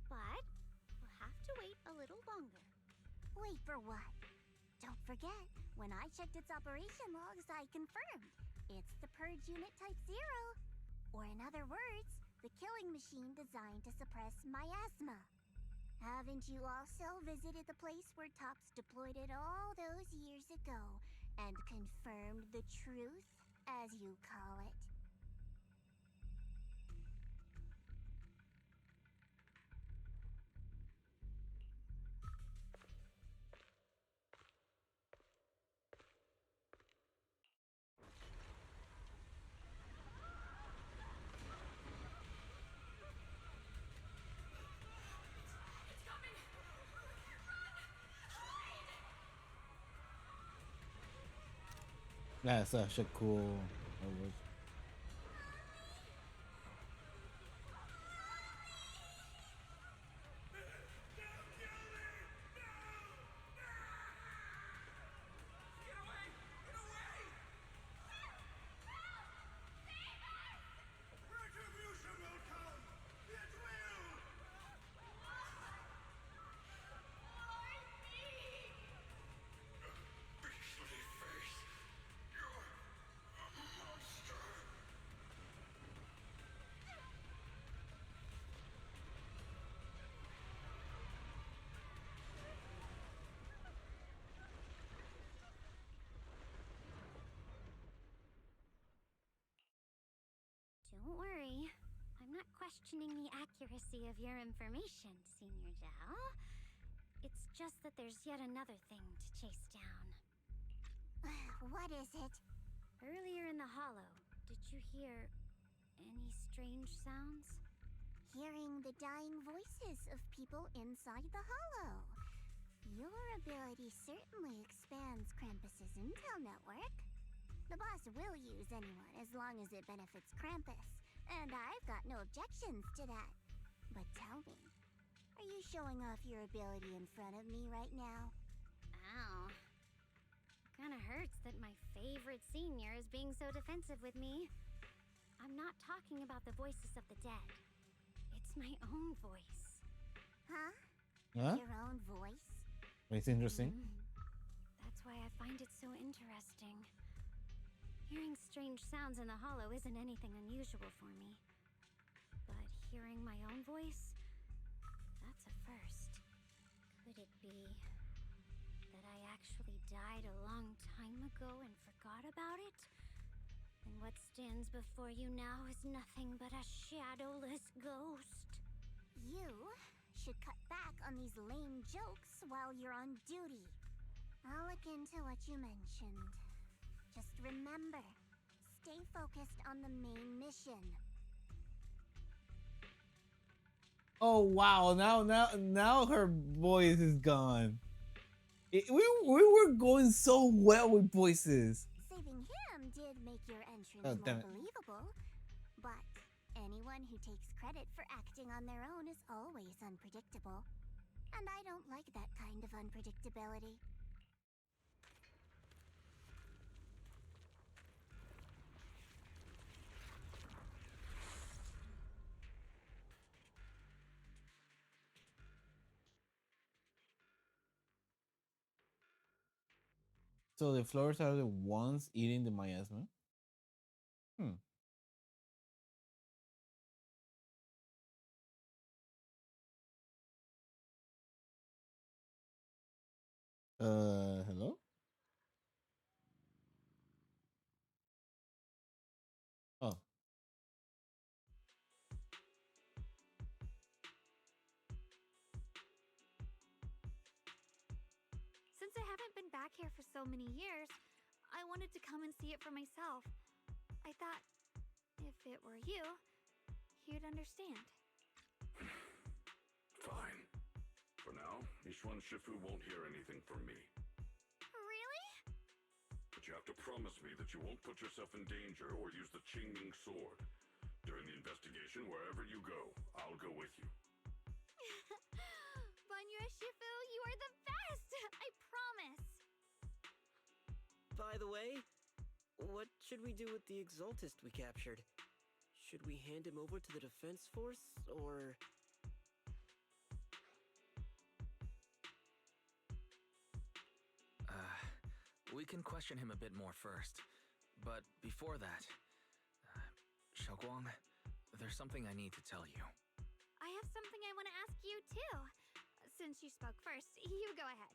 but we'll have to wait a little longer. Wait for what? Don't forget, when I checked its operation logs, I confirmed. It's the Purge Unit Type 0. Or in other words, the killing machine designed to suppress miasma. Haven't you also visited the place where Tops deployed it all those years ago and confirmed the truth, as you call it? That's such a cool. Don't worry. I'm not questioning the accuracy of your information, Senior Zhao. It's just that there's yet another thing to chase down. What is it? Earlier in the hollow, did you hear any strange sounds? Hearing the dying voices of people inside the hollow. Your ability certainly expands Krampus's intel network. The boss will use anyone as long as it benefits Krampus, and I've got no objections to that. But tell me, are you showing off your ability in front of me right now? Ow. Kinda hurts that my favorite senior is being so defensive with me. I'm not talking about the voices of the dead. It's my own voice. Huh? Huh? Your own voice? It's interesting. That's why I find it so interesting. Hearing strange sounds in the hollow isn't anything unusual for me. But hearing my own voice, that's a first. Could it be that I actually died a long time ago and forgot about it? And what stands before you now is nothing but a shadowless ghost. You should cut back on these lame jokes while you're on duty. I'll look into what you mentioned. Just remember, stay focused on the main mission. Oh wow! Now her voice is gone. We were going so well with voices. Saving him did make your entrance Oh, more damn it. believable, but anyone who takes credit for acting on their own is always unpredictable. And I don't like that kind of unpredictability. So the flowers are the ones eating the miasma. Hmm. Hello. Oh. Since I haven't been back here for so many years, I wanted to come and see it for myself. I thought if it were you, you'd understand. Fine. For now, Ishwan Shifu won't hear anything from me. Really? But you have to promise me that you won't put yourself in danger or use the Qingming sword. During the investigation, wherever you go, I'll go with you. Banya Shifu, you are the best! I promise! By the way, what should we do with the Exaltist we captured? Should we hand him over to the defense force, or... We can question him a bit more first. But before that, Xiaoguang, there's something I need to tell you. I have something I want to ask you, too. Since you spoke first, you go ahead.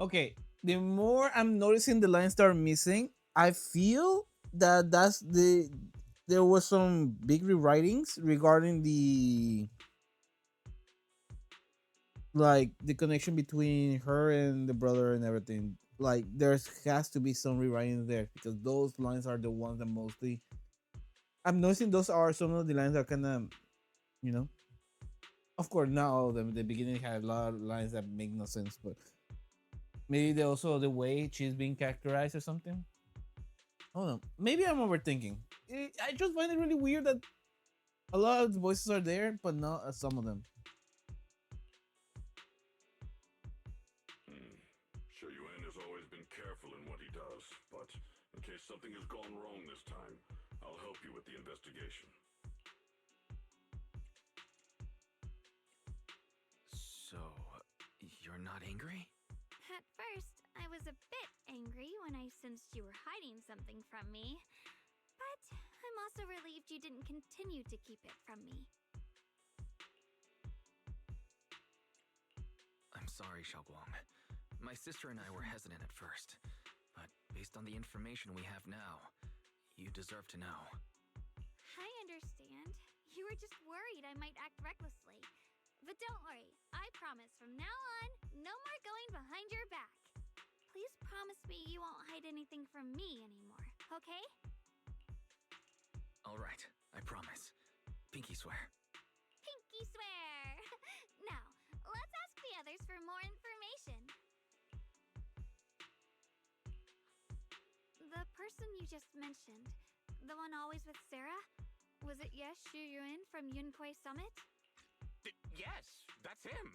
Okay. The more I'm noticing the lines that are missing, I feel that there was some big rewritings regarding the connection between her and the brother and everything. Like there's has to be some rewriting there because those lines are the ones that mostly I'm noticing. Those are some of the lines that kind of, you know, of course not all of them. The beginning had a lot of lines that make no sense, but maybe also the way she's being characterized or something. Hold on, maybe I'm overthinking. I just find it really weird that a lot of the voices are there, but not some of them. Sure, Yuan has always been careful in what he does, but in case something has gone wrong this time, I'll help you with the investigation. So, you're not angry? At first, I was a bit angry when I sensed you were hiding something from me. But I'm also relieved you didn't continue to keep it from me. I'm sorry, Xiaoguang. My sister and I were hesitant at first, but based on the information we have now, you deserve to know. I understand. You were just worried I might act recklessly. But don't worry, I promise from now on, no more going behind your back. Please promise me you won't hide anything from me anymore, okay? All right, I promise. Pinky swear. Pinky swear! Now, let's ask the others for more information. The person you just mentioned, the one always with Sarah, was it Yes Shu Yuan from Yunkui Summit? Yes, that's him.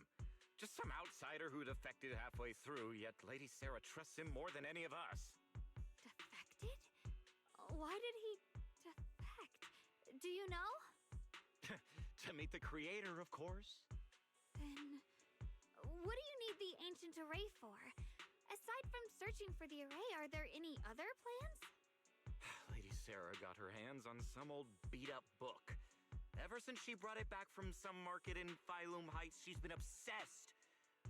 Just some outsider who defected halfway through, yet Lady Sarah trusts him more than any of us. Defected? Why did he defect? Do you know? To meet the creator, of course. Then, what do you need the ancient array for? Aside from searching for the array, are there any other plans? Lady Sarah got her hands on some old beat-up book. Ever since she brought it back from some market in Phylum Heights, she's been obsessed.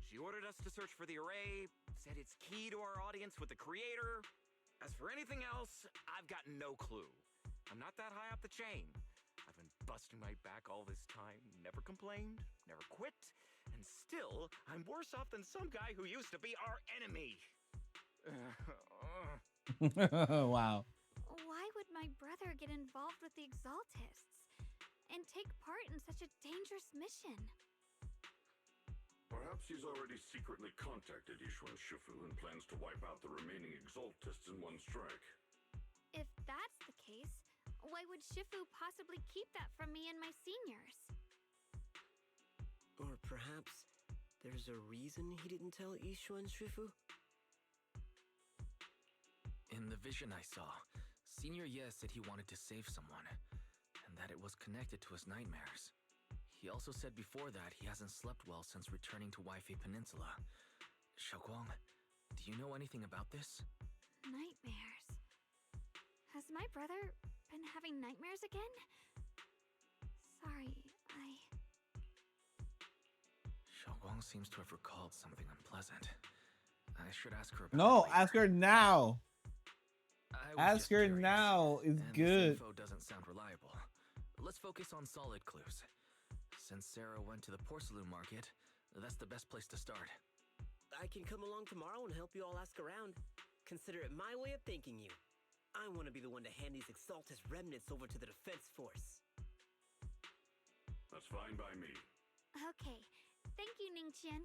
She ordered us to search for the array, said it's key to our audience with the creator. As for anything else, I've got no clue. I'm not that high up the chain. I've been busting my back all this time, never complained, never quit, and still, I'm worse off than some guy who used to be our enemy. Wow. Why would my brother get involved with the Exaltists and take part in such a dangerous mission? Perhaps he's already secretly contacted Ishwan Shifu and plans to wipe out the remaining Exaltists in one strike. If that's the case, why would Shifu possibly keep that from me and my seniors? Or perhaps there's a reason he didn't tell Ishu and Shifu? In the vision I saw, Senior Ye said he wanted to save someone, and that it was connected to his nightmares. He also said before that he hasn't slept well since returning to Waifei Peninsula. Xiaoguang, do you know anything about this? Nightmares. Has my brother been having nightmares again? Sorry, Xiaoguang seems to have recalled something unpleasant. I should ask her about No, it later. ask her now. I was Ask just her curious, now. It's and good. This info doesn't sound reliable. Let's focus on solid clues. Since Sarah went to the porcelain market, that's the best place to start. I can come along tomorrow and help you all ask around. Consider it my way of thanking you. I want to be the one to hand these Exaltus remnants over to the defense force. That's fine by me. okay. Thank you, Ningqian.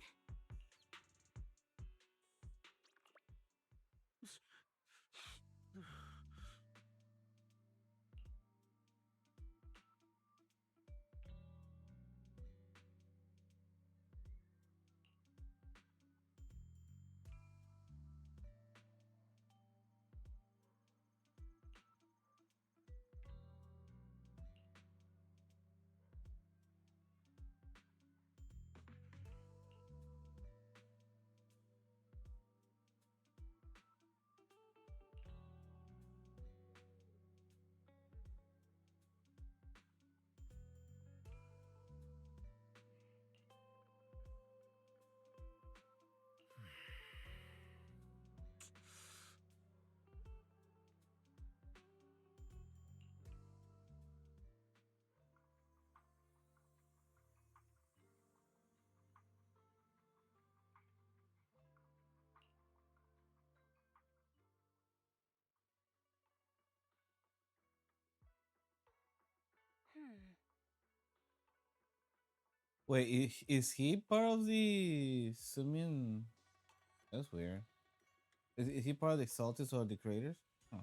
Wait, is he part of the Sumian? That's weird. Is he part of the Exaltus or the creators? Huh.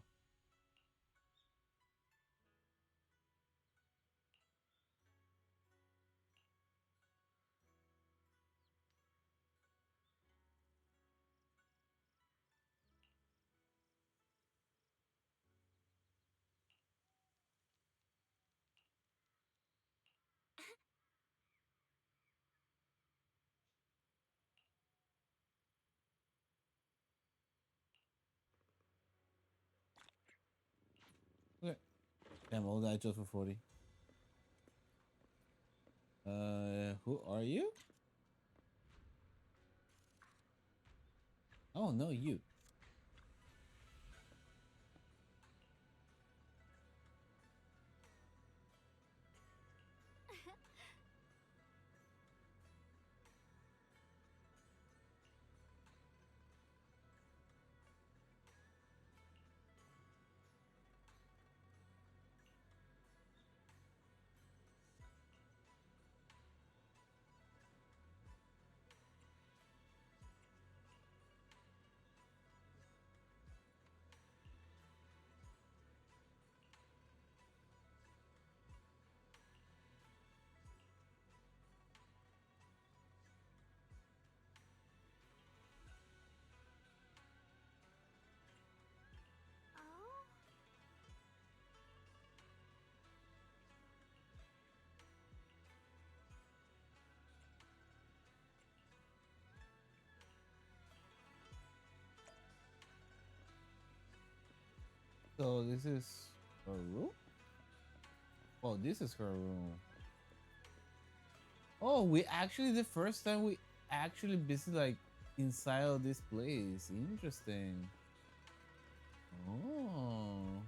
Okay. Damn, all that just for 40. Who are you? Oh, no, you. Oh? So this is her room? Oh, this is her room. Oh, we actually the first time we actually visit like inside of this place. Interesting. Oh.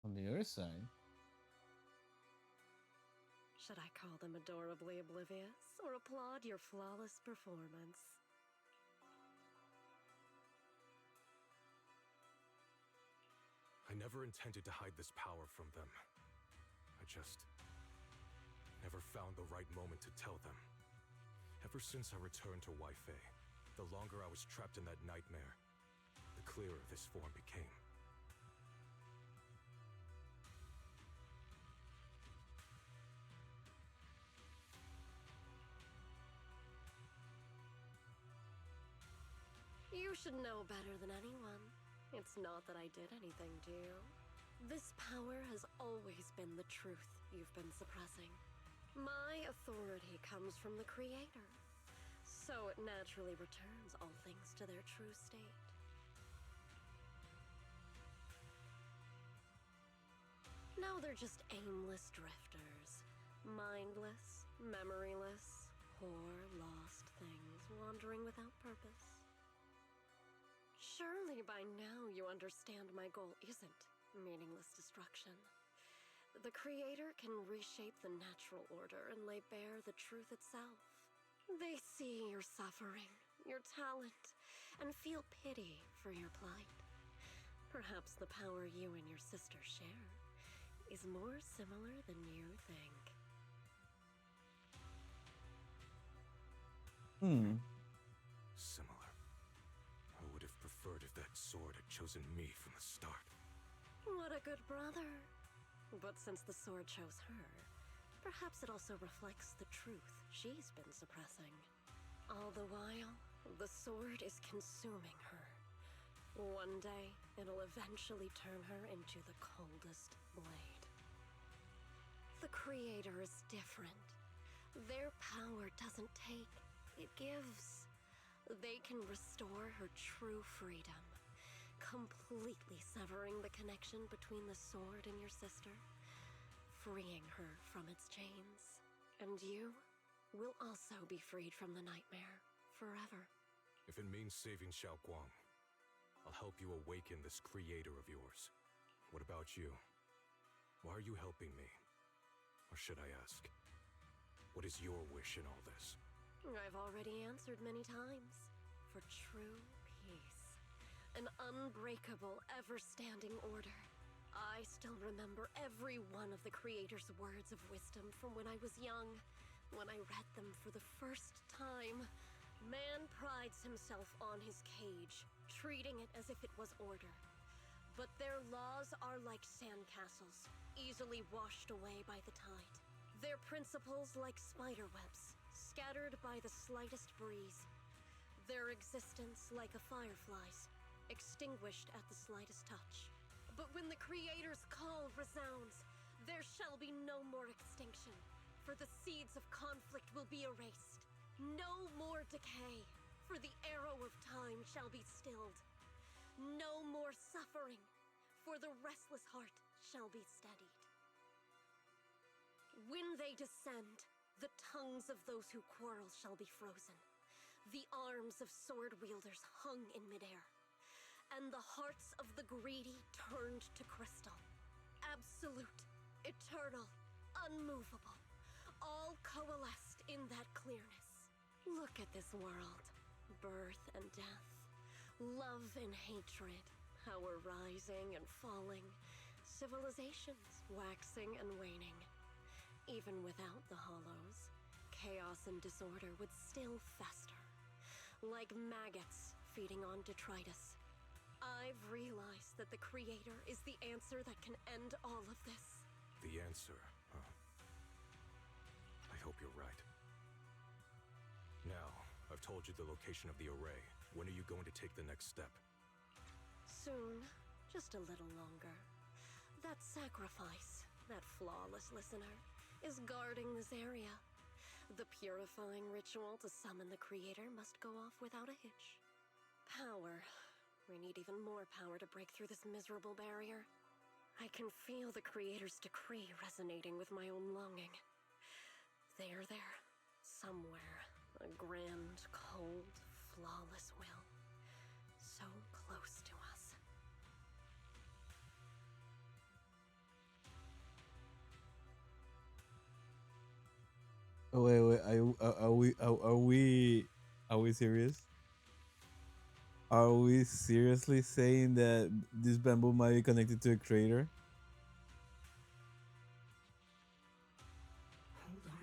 On the other side. Should I call them adorably oblivious or applaud your flawless performance? I never intended to hide this power from them. I just never found the right moment to tell them. Ever since I returned to Wi-Fi, the longer I was trapped in that nightmare, the clearer this form became. You should know better than anyone. It's not that I did anything to you. This power has always been the truth you've been suppressing. My authority comes from the Creator, so it naturally returns all things to their true state. Now they're just aimless drifters, mindless, memoryless, poor, lost things wandering without purpose. Surely by now you understand my goal isn't meaningless destruction. The Creator can reshape the natural order and lay bare the truth itself. They see your suffering, your talent, and feel pity for your plight. Perhaps the power you and your sister share is more similar than you think. Similar. I would have preferred if that sword had chosen me from the start. What a good brother. But since the sword chose her, perhaps it also reflects the truth she's been suppressing. All the while, the sword is consuming her. One day, it'll eventually turn her into the coldest blade. The Creator is different. Their power doesn't take, it gives. They can restore her true freedom, completely severing the connection between the sword and your sister, freeing her from its chains. And you will also be freed from the nightmare forever. If it means saving Xiao Guang, I'll help you awaken this creator of yours. What about you? Why are you helping me? Or should I ask, what is your wish in all this? I've already answered many times. For true peace. An unbreakable, ever-standing order. I still remember every one of the Creator's words of wisdom from when I was young, when I read them for the first time. Man prides himself on his cage, treating it as if it was order. But their laws are like sandcastles, easily washed away by the tide. Their principles like spiderwebs, scattered by the slightest breeze. Their existence like a firefly's, extinguished at the slightest touch. But when the Creator's call resounds, there shall be no more extinction, for the seeds of conflict will be erased. No more decay, for the arrow of time shall be stilled. No more suffering, for the restless heart shall be steadied. When they descend, the tongues of those who quarrel shall be frozen, the arms of sword wielders hung in midair, and the hearts of the greedy turned to crystal. Absolute, eternal, unmovable, all coalesced in that clearness. Look at this world. Birth and death, love and hatred, power rising and falling, civilizations waxing and waning. Even without the hollows, chaos and disorder would still fester, like maggots feeding on detritus. I've realized that the Creator is the answer that can end all of this. The answer, huh? I hope you're right. Now, I've told you the location of the array. When are you going to take the next step? Soon, just a little longer. That sacrifice, that flawless listener, is guarding this area. The purifying ritual to summon the Creator must go off without a hitch. Power. We need even more power to break through this miserable barrier. I can feel the Creator's decree resonating with my own longing. They are there, somewhere. A grand, cold, flawless will. So close to us. Oh, wait. Are we serious? Are we seriously saying that this bamboo might be connected to a crater? Hold on a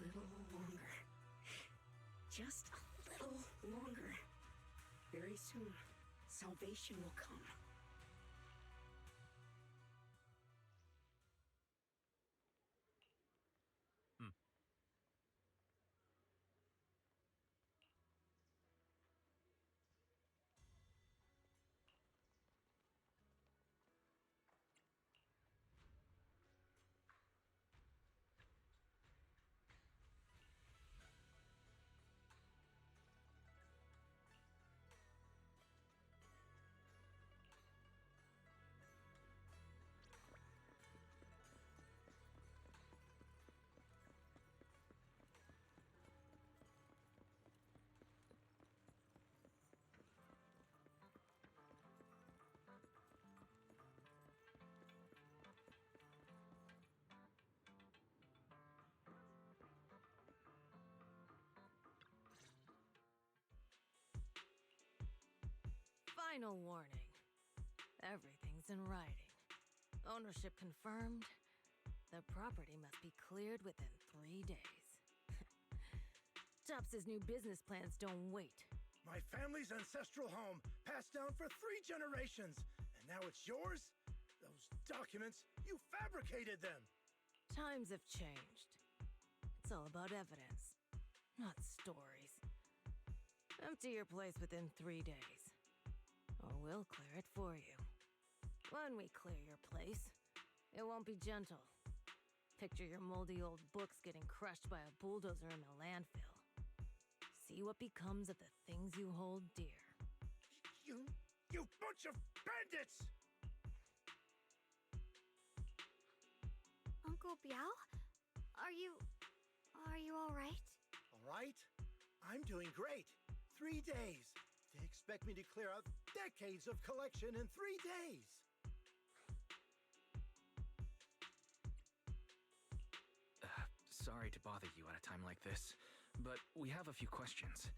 little longer. Just a little longer. Very soon, salvation will come. Final warning. Everything's in writing. Ownership confirmed. The property must be cleared within 3 days. Tubbs' new business plans don't wait. My family's ancestral home, passed down for 3 generations, and now it's yours? Those documents, you fabricated them! Times have changed. It's all about evidence, not stories. Empty your place within 3 days, or we'll clear it for you. When we clear your place, it won't be gentle. Picture your moldy old books getting crushed by a bulldozer in a landfill. See what becomes of the things you hold dear. You bunch of bandits! Uncle Biao? Are you all right? All right? I'm doing great. 3 days. They expect me to clear out decades of collection in 3 days. Sorry to bother you at a time like this, but we have a few questions.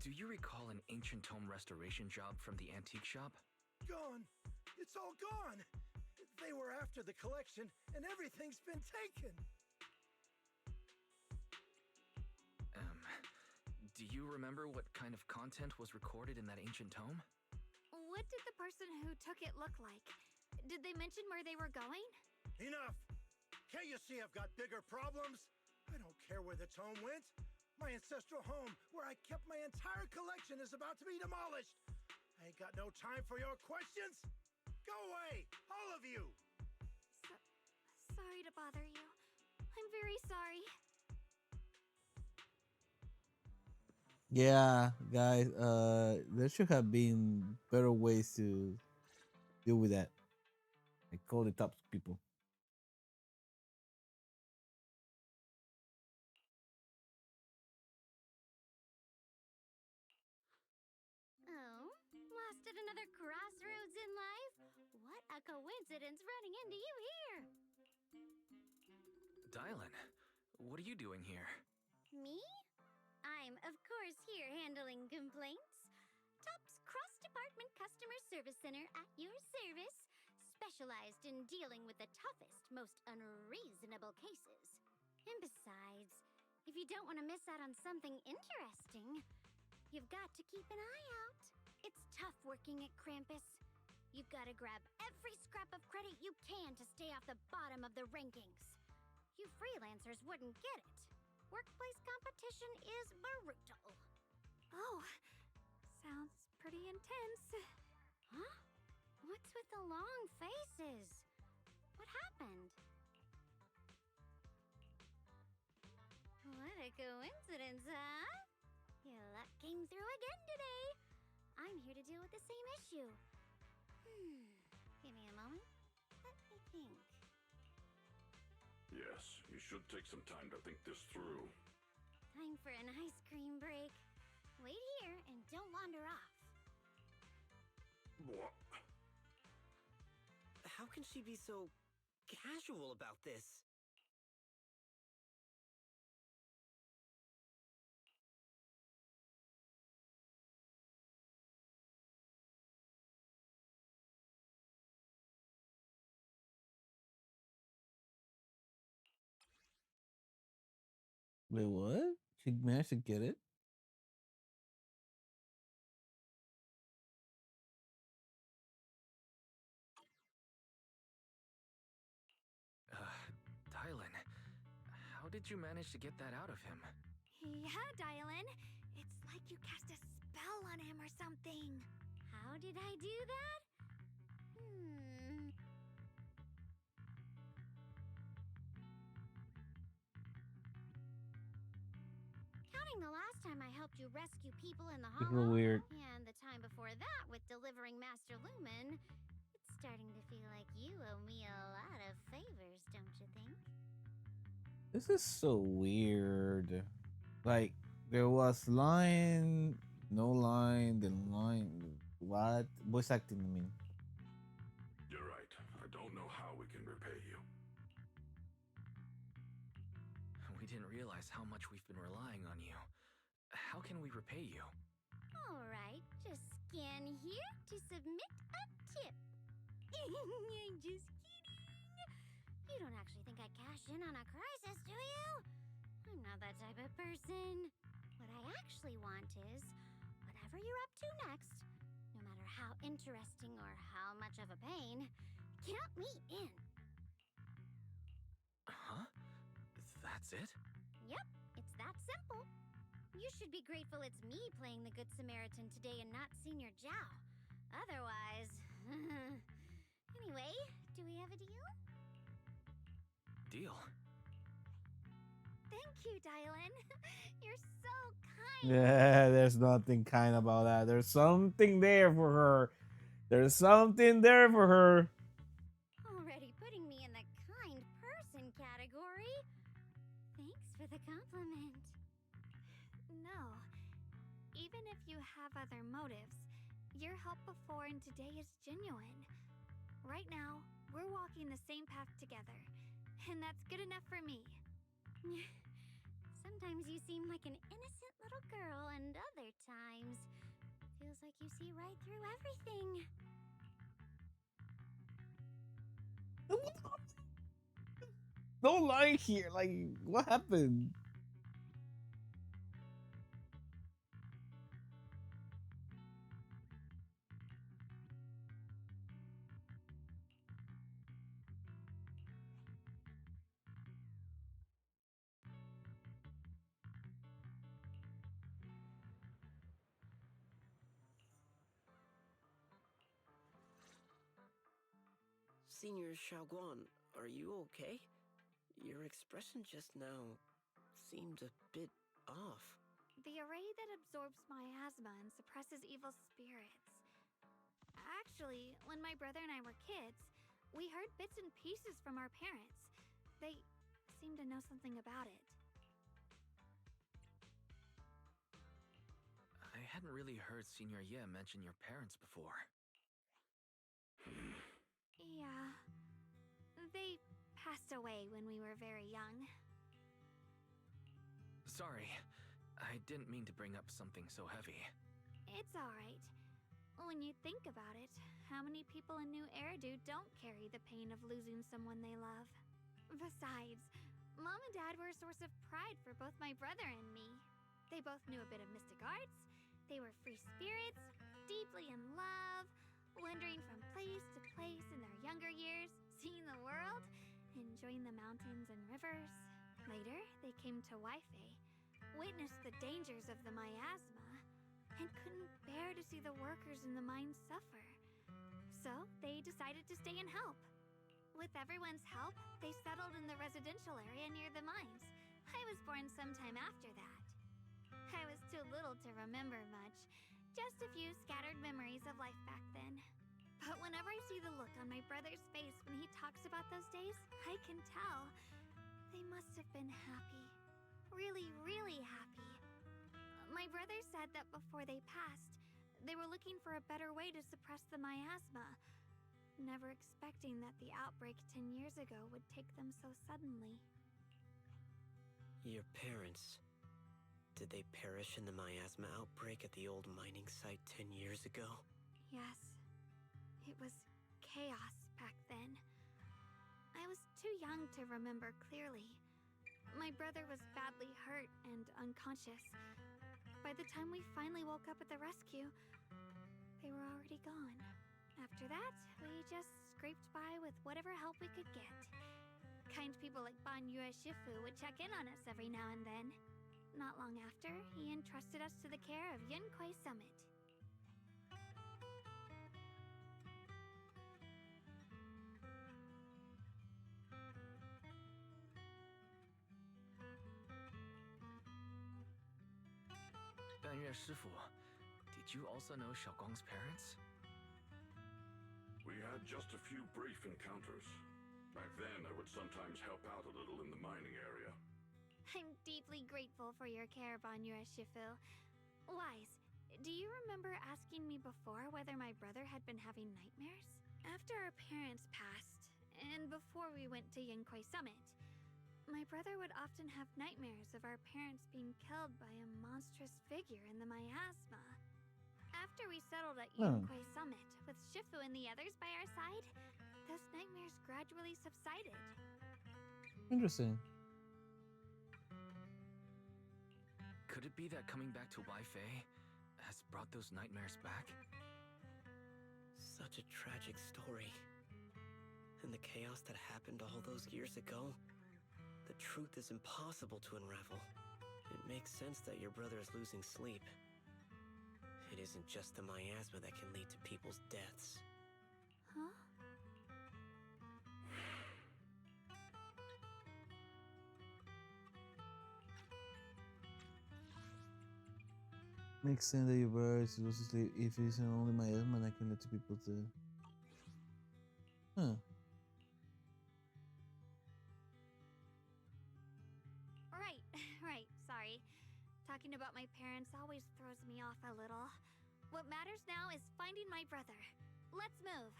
Do you recall an ancient tome restoration job from the antique shop? Gone. It's all gone. They were after the collection, and everything's been taken. Do you remember what kind of content was recorded in that ancient tome? What did the person who took it look like? Did they mention where they were going? Enough! Can't you see I've got bigger problems? I don't care where the tome went. My ancestral home, where I kept my entire collection, is about to be demolished. I ain't got no time for your questions. Go away, all of you! Sorry to bother you. I'm very sorry. Yeah, guys. There should have been better ways to deal with that. I call the top people. Oh, lost at another crossroads in life? What a coincidence running into you here! Dylan, what are you doing here? Me? I'm, of course, here handling complaints. Top's cross-department customer service center at your service, specialized in dealing with the toughest, most unreasonable cases. And besides, if you don't want to miss out on something interesting, you've got to keep an eye out. It's tough working at Krampus. You've got to grab every scrap of credit you can to stay off the bottom of the rankings. You freelancers wouldn't get it. Workplace competition is brutal. Oh, sounds pretty intense. Huh? What's with the long faces? What happened? What a coincidence, huh? Your luck came through again today. I'm here to deal with the same issue. Give me a moment. Let me think. Yes, you should take some time to think this through. Time for an ice cream break. Wait here and don't wander off. What? How can she be so casual about this? Wait, what? She managed to get it? Dylan, how did you manage to get that out of him? Yeah, Dylan. It's like you cast a spell on him or something. How did I do that? Hmm. Counting the last time I helped you rescue people in the It's a little hollow, weird. and the time before that with delivering Master Lumen, it's starting to feel like you owe me a lot of favors, don't you think? This is so weird. Like, there was line, no line, then line. What? Voice acting, I mean. You're right. I don't know how we can repay you. We didn't realize how much we've been relying on you. How can we repay you? Alright, just scan here to submit a tip. I'm just kidding. You don't actually think I cash in on a crisis, do you? I'm not that type of person. What I actually want is whatever you're up to next, no matter how interesting or how much of a pain, count me in. Huh? That's it? Yep, it's that simple. You should be grateful it's me playing the Good Samaritan today and not Senior Zhao. Otherwise... Anyway, do we have a deal? Deal? Thank you, Dylan. You're so kind. Yeah, there's nothing kind about that. There's something there for her. There's something there for her. Already putting me in the kind person category. Thanks for the compliment. No. Even if you have other motives, your help before and today is genuine. Right now, we're walking the same path together, and that's good enough for me. Sometimes you seem like an innocent little girl, and other times, feels like you see right through everything. No lie here. Like, what happened? Senior Xiaoguan, are you okay? Your expression just now seemed a bit off. The array that absorbs miasma and suppresses evil spirits. Actually, when my brother and I were kids, we heard bits and pieces from our parents. They seemed to know something about it. I hadn't really heard Senior Ye mention your parents before. Yeah. They passed away when we were very young. Sorry, I didn't mean to bring up something so heavy. It's alright. When you think about it, how many people in New Eridu don't carry the pain of losing someone they love? Besides, Mom and Dad were a source of pride for both my brother and me. They both knew a bit of mystic arts, they were free spirits, deeply in love, wandering from place to place in their younger years, seeing the world, enjoying the mountains and rivers. Later, they came to Waifei, witnessed the dangers of the miasma, and couldn't bear to see the workers in the mines suffer. So, they decided to stay and help. With everyone's help, they settled in the residential area near the mines. I was born sometime after that. I was too little to remember much, just a few scattered memories of life back then. But whenever I see the look on my brother's face when he talks about those days, I can tell they must have been happy. Really, really happy. My brother said that before they passed, they were looking for a better way to suppress the miasma, never expecting that the outbreak 10 years ago would take them so suddenly. Your parents... did they perish in the miasma outbreak at the old mining site 10 years ago? Yes. It was chaos back then. I was too young to remember clearly. My brother was badly hurt and unconscious. By the time we finally woke up at the rescue, they were already gone. After that, we just scraped by with whatever help we could get. Kind people like Ban Yue Shifu would check in on us every now and then. Not long after, he entrusted us to the care of Yunquei Summit. Banyue Shifu, did you also know Xiaoguang's parents? We had just a few brief encounters. Back then, I would sometimes help out a little in the mining area. I'm deeply grateful for your care, Ban Yue Shifu. Wise, do you remember asking me before whether my brother had been having nightmares? After our parents passed, and before we went to Yunquei Summit, my brother would often have nightmares of our parents being killed by a monstrous figure in the miasma. After we settled at Yunquei Summit, with Shifu and the others by our side, those nightmares gradually subsided. Interesting. Could it be that coming back to Waifei has brought those nightmares back? Such a tragic story. And the chaos that happened all those years ago, the truth is impossible to unravel. It makes sense that your brother is losing sleep. It isn't just the miasma that can lead to people's deaths. Huh? Makes sense that your brother is losing sleep if it's only miasma that can lead to people's death. Huh. Right, sorry. Talking about my parents always throws me off a little. What matters now is finding my brother. Let's move.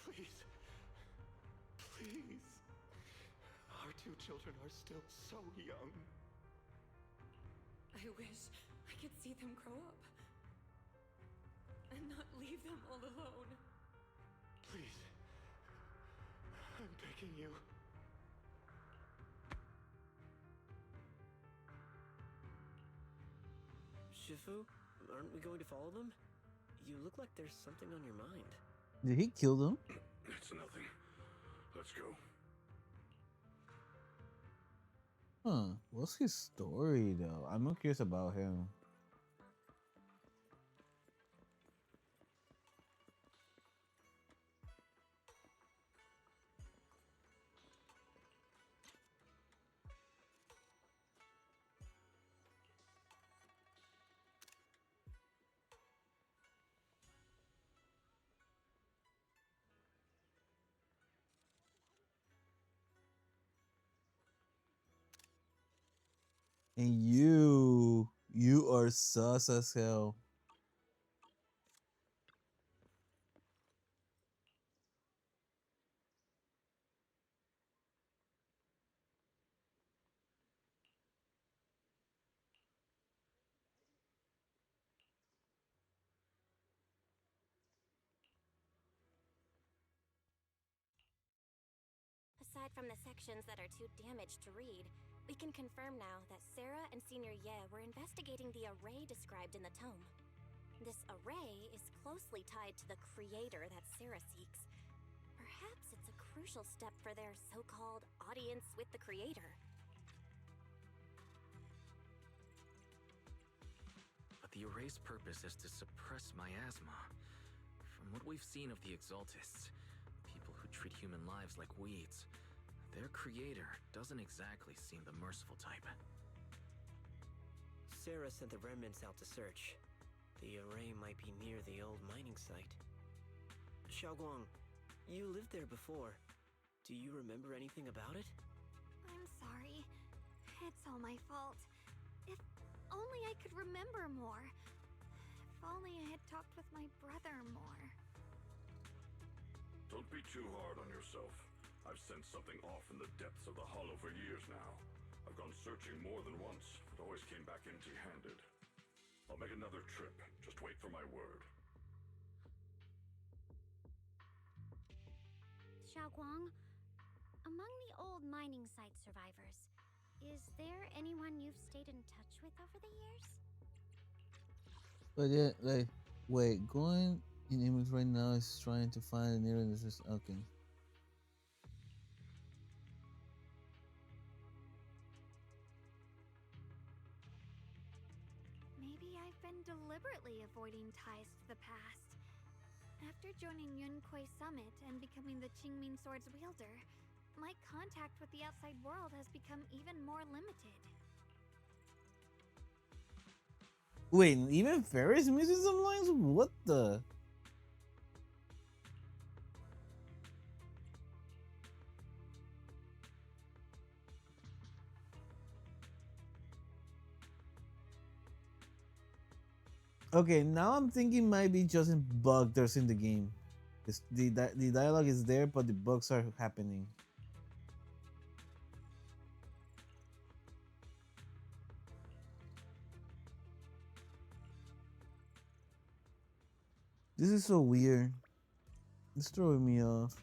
Please. Please. Our two children are still so young. I wish I could see them grow up. And not leave them all alone. Please. I'm begging you. Shifu, aren't we going to follow them? You look like there's something on your mind. Did he kill them? It's nothing. Let's go. Huh. What's his story though? I'm not curious about him. And you are sus as hell. Aside from the sections that are too damaged to read, we can confirm now that Sarah and Senior Ye were investigating the array described in the tome. This array is closely tied to the creator that Sarah seeks. Perhaps it's a crucial step for their so-called audience with the creator. But the array's purpose is to suppress miasma. From what we've seen of the Exaltists, people who treat human lives like weeds, their creator doesn't exactly seem the merciful type. Sarah sent the remnants out to search. The array might be near the old mining site. Xiaoguang, you lived there before. Do you remember anything about it? I'm sorry. It's all my fault. If only I could remember more. If only I had talked with my brother more. Don't be too hard on yourself. I've sensed something off in the depths of the hollow for years now. I've gone searching more than once, but always came back empty-handed. I'll make another trip. Just wait for my word. Xiaoguang. Among the old mining site survivors, is there anyone you've stayed in touch with over the years? But yeah, like, wait, going in image right now is trying to find the nearest. Okay. Maybe I've been deliberately avoiding ties to the past. After joining Yunkuei Summit and becoming the Qingming Sword's wielder, my contact with the outside world has become even more limited. Wait, even Ferris missing some lines? What the? Okay, now I'm thinking might be just a bug there's in the game. The dialogue is there, but the bugs are happening. This is so weird. It's throwing me off.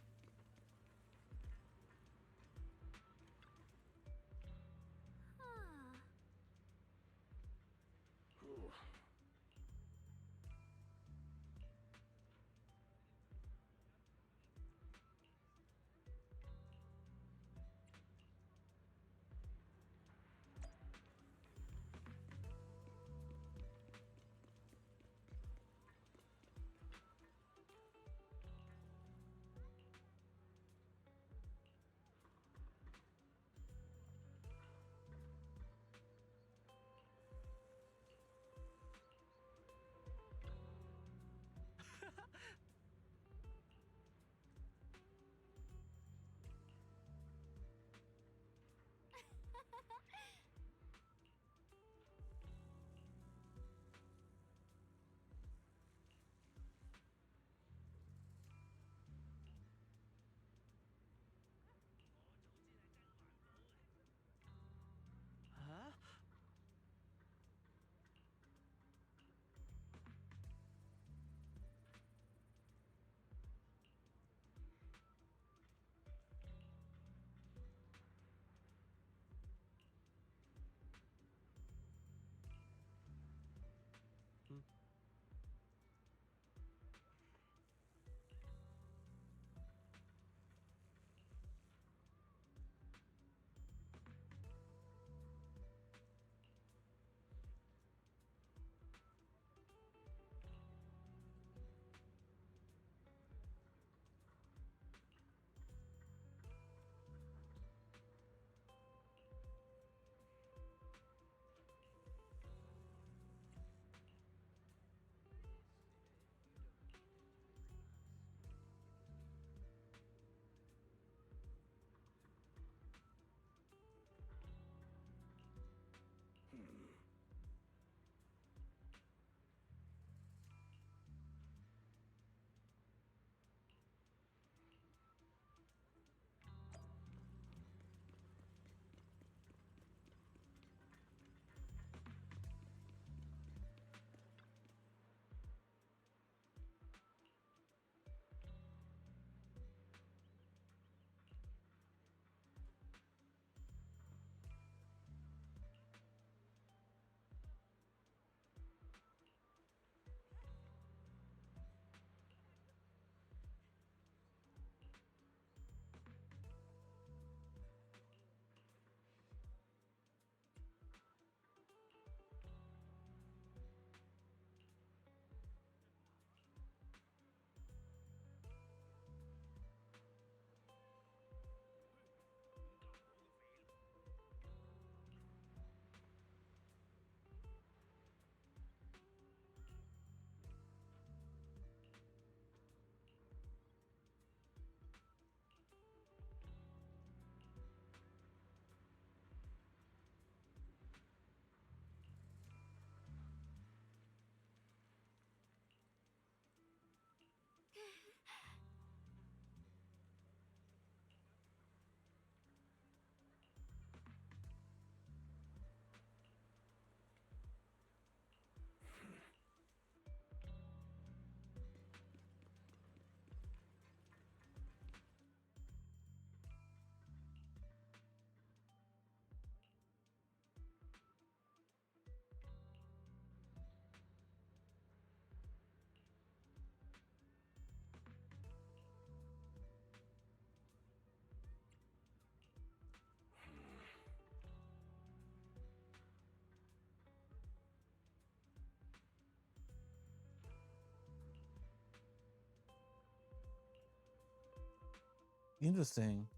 Interesting.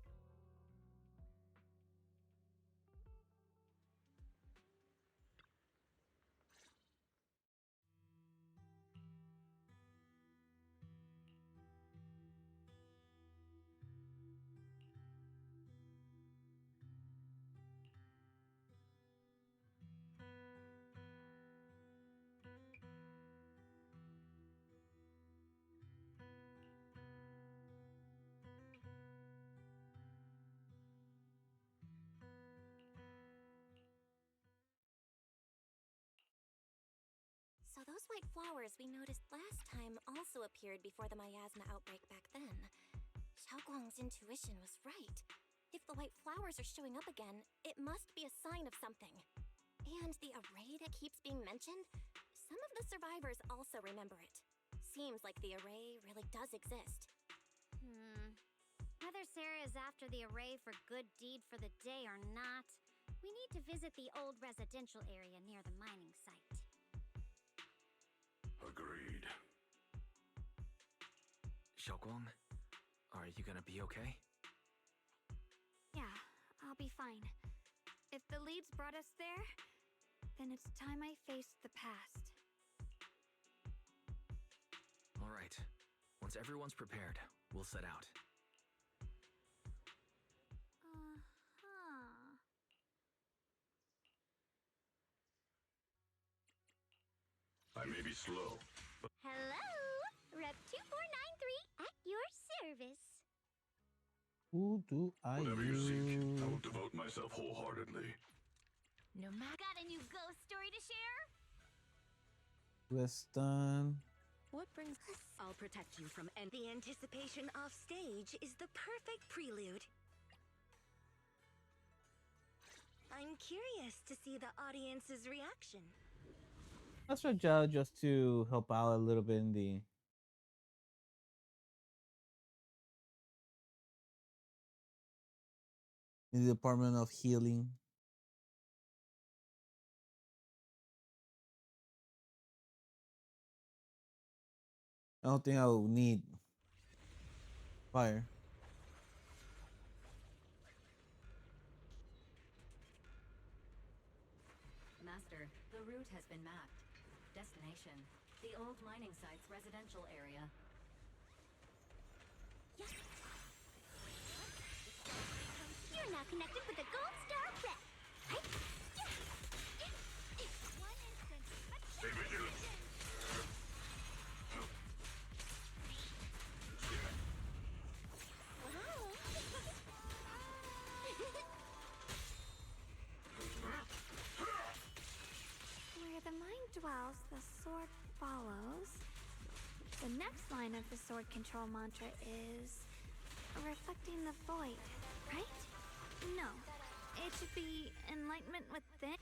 So those white flowers we noticed last time also appeared before the miasma outbreak back then. Xiaoguang's intuition was right. If the white flowers are showing up again, it must be a sign of something. And the array that keeps being mentioned, some of the survivors also remember it. Seems like the array really does exist. Whether Sarah is after the array for good deed for the day or not, we need to visit the old residential area near the mining site. Agreed. Xiaoguang, are you gonna be okay? Yeah, I'll be fine. If the leads brought us there, then it's time I faced the past. All right. Once everyone's prepared, we'll set out. I may be slow, but Hello! Rep 2493 at your service. Who do I whatever you seek, I will use? devote myself wholeheartedly. No matter. Got a new ghost story to share? Weston. What brings... I'll protect you from... And the anticipation off stage is the perfect prelude. I'm curious to see the audience's reaction. That's our job, just to help out a little bit in the department of healing. I don't think I will need fire. Master, the route has been mapped. Destination, the old mining site's residential area. Yes. You're now connected with the Gold Star Rep. Stay vigilant. Where the mind dwells, the sword follows. The next line of the sword control mantra is reflecting the void, right? No, it should be enlightenment within.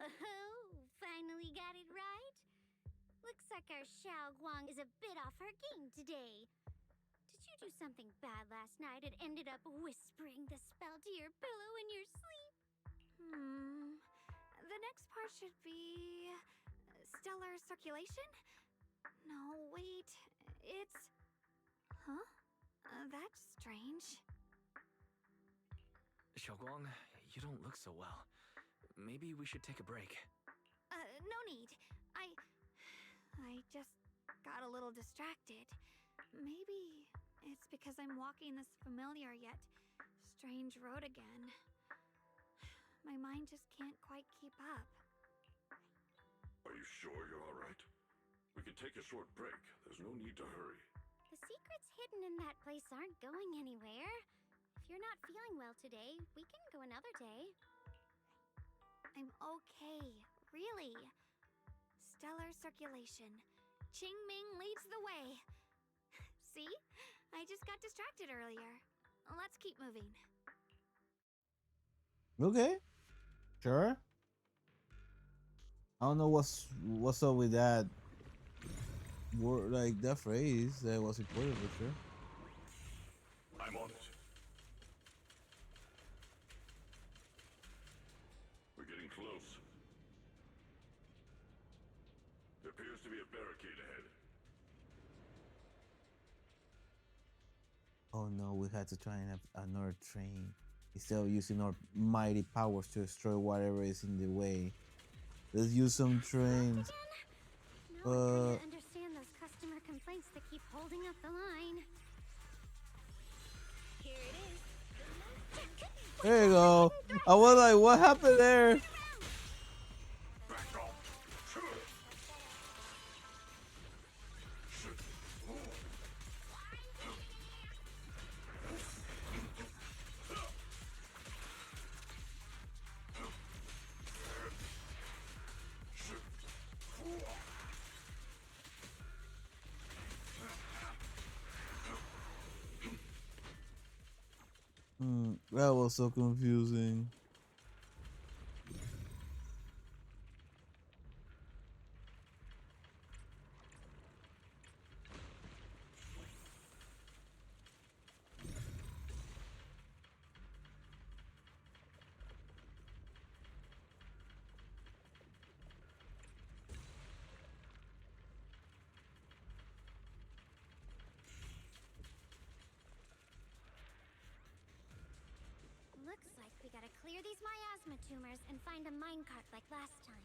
Oh, finally got it right. Looks like our Xiaoguang is a bit off her game today. Did you do something bad last night and ended up whispering the spell to your pillow in your sleep? The next part should be stellar circulation? No, wait. It's... Huh? That's strange. Xiaoguang, you don't look so well. Maybe we should take a break. No need. I just got a little distracted. Maybe it's because I'm walking this familiar yet strange road again. My mind just can't quite keep up. Are you sure you're all right? We can take a short break. There's no need to hurry. The secrets hidden in that place aren't going anywhere. If you're not feeling well today, we can go another day. I'm okay, really. Stellar circulation. Qingming leads the way. See? I just got distracted earlier. Let's keep moving. Okay. Sure. I don't know what's up with that word, like that phrase that was important for sure. I'm on it. We're getting close. There appears to be a barricade ahead. Oh no, we had to try and have another train instead of using our mighty powers to destroy whatever is in the way. Let's use some trains. Now I'm trying to understand those customer complaints that keep holding up the line. Here it is. There you go. I was like, what happened there? That was so confusing. Looks like we gotta clear these miasma tumors and find a minecart like last time.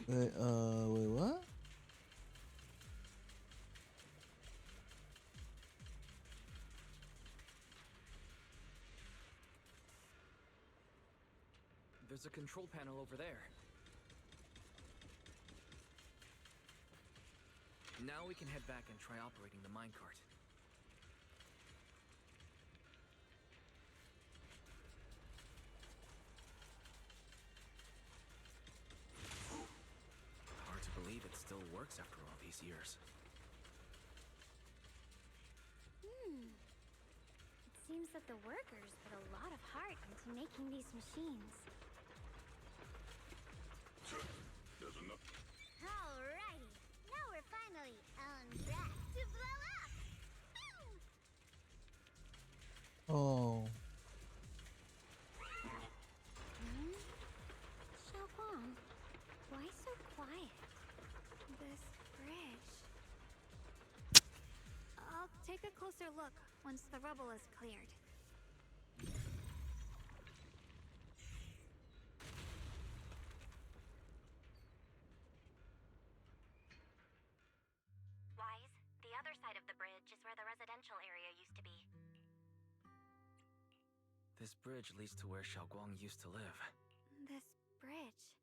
Wait, what? There's a control panel over there. Now we can head back and try operating the minecart. Hard to believe it still works after all these years. It seems that the workers put a lot of heart into making these machines. There's enough. Alrighty, now we're finally on track to blow up! Boom! Oh. Xiaoguang, why so quiet? This bridge... I'll take a closer look once the rubble is cleared. Wise, the other side of the bridge is where the residential area used to be. This bridge leads to where Xiaoguang used to live. This bridge.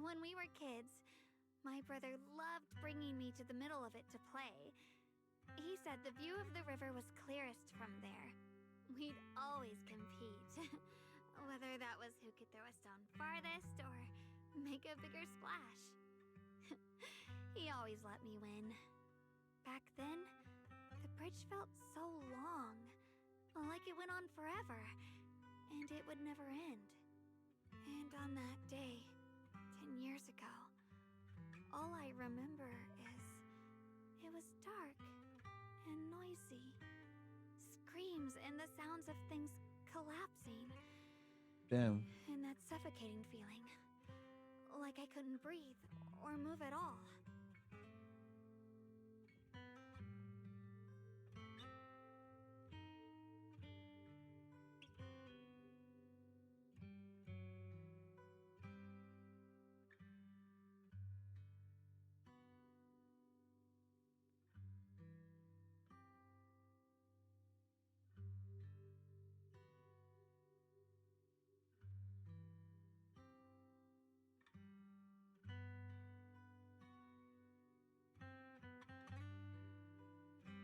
When we were kids, my brother loved bringing me to the middle of it to play. He said the view of the river was clearest from there. We'd always compete. Whether that was who could throw a stone farthest or make a bigger splash. He always let me win. Back then, the bridge felt so long. Like it went on forever. And it would never end. And on that day, 10 years ago, all I remember is it was dark and noisy. Screams and the sounds of things collapsing. Damn. And that suffocating feeling. Like I couldn't breathe or move at all.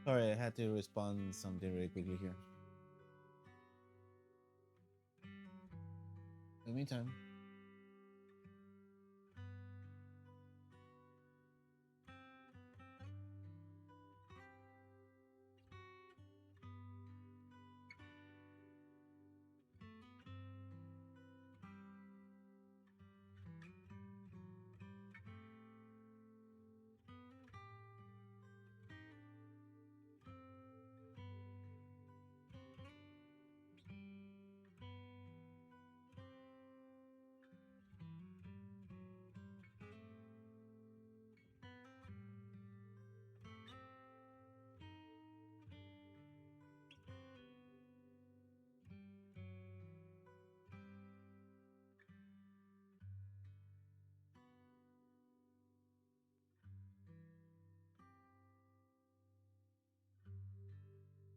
Sorry, I had to respond something really quickly here. In the meantime.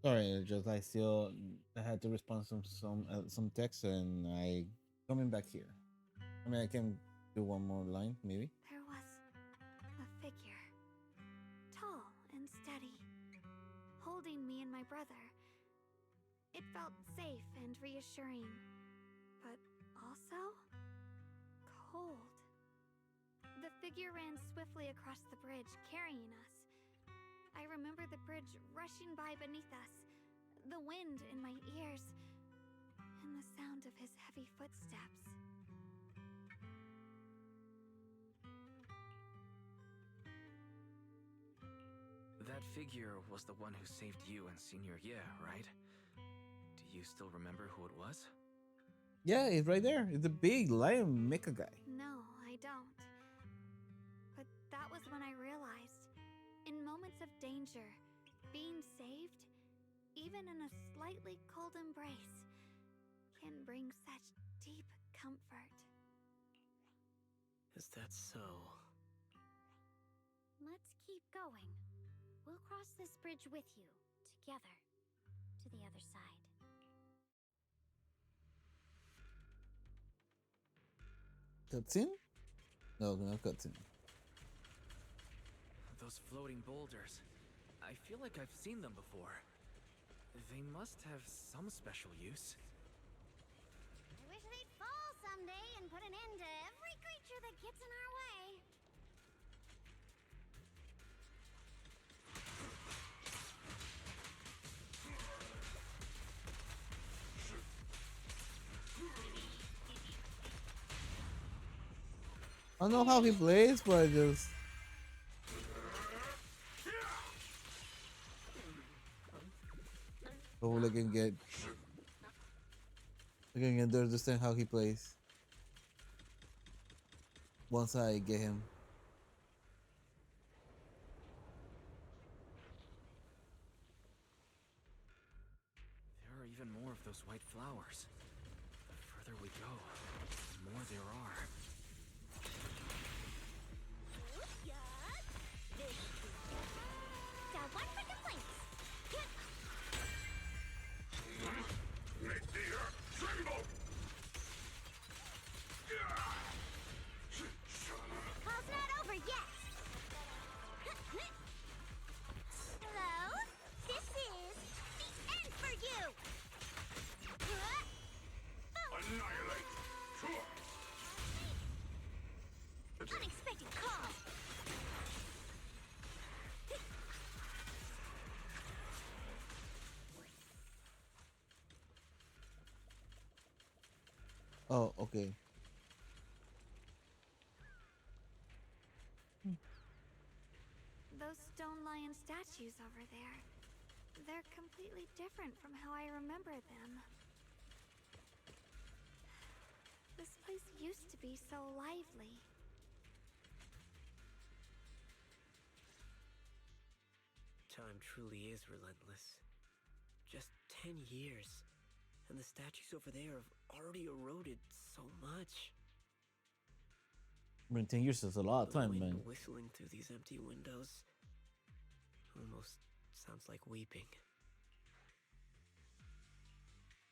Sorry, just I had to respond some text and I coming back here. I mean I can do one more line maybe. There was a figure, tall and steady, holding me and my brother. It felt safe and reassuring, but also cold. The figure ran swiftly across the bridge, carrying us. I remember the bridge rushing by beneath us, the wind in my ears, and the sound of his heavy footsteps. That figure was the one who saved you and Senior Ye, right? Do you still remember who it was? Yeah, it's right there. It's a big lion mecha guy. No, I don't. But that was when I realized, in moments of danger, being saved, even in a slightly cold embrace, can bring such deep comfort. Is that so? Let's keep going. We'll cross this bridge with you, together, to the other side. Cutscene? No, not cutscene. Those floating boulders. I feel like I've seen them before. They must have some special use. I wish they'd fall someday and put an end to every creature that gets in our way. I don't know how he plays, but I just hopefully I can get to understand how he plays once I get him. There are even more of those white flowers. The further we go, the more there are. Got one for complaints. Make the earth tremble! Call's not over yet. Hello? This is the end for you. Annihilate! Unexpected call. Oh, okay. Those stone lion statues over there, they're completely different from how I remember them. This place used to be so lively. Time truly is relentless. Just 10 years, and the statues over there have already eroded so much. I mean, 10 years is a lot of The time, wind man. whistling through these empty windows almost sounds like weeping.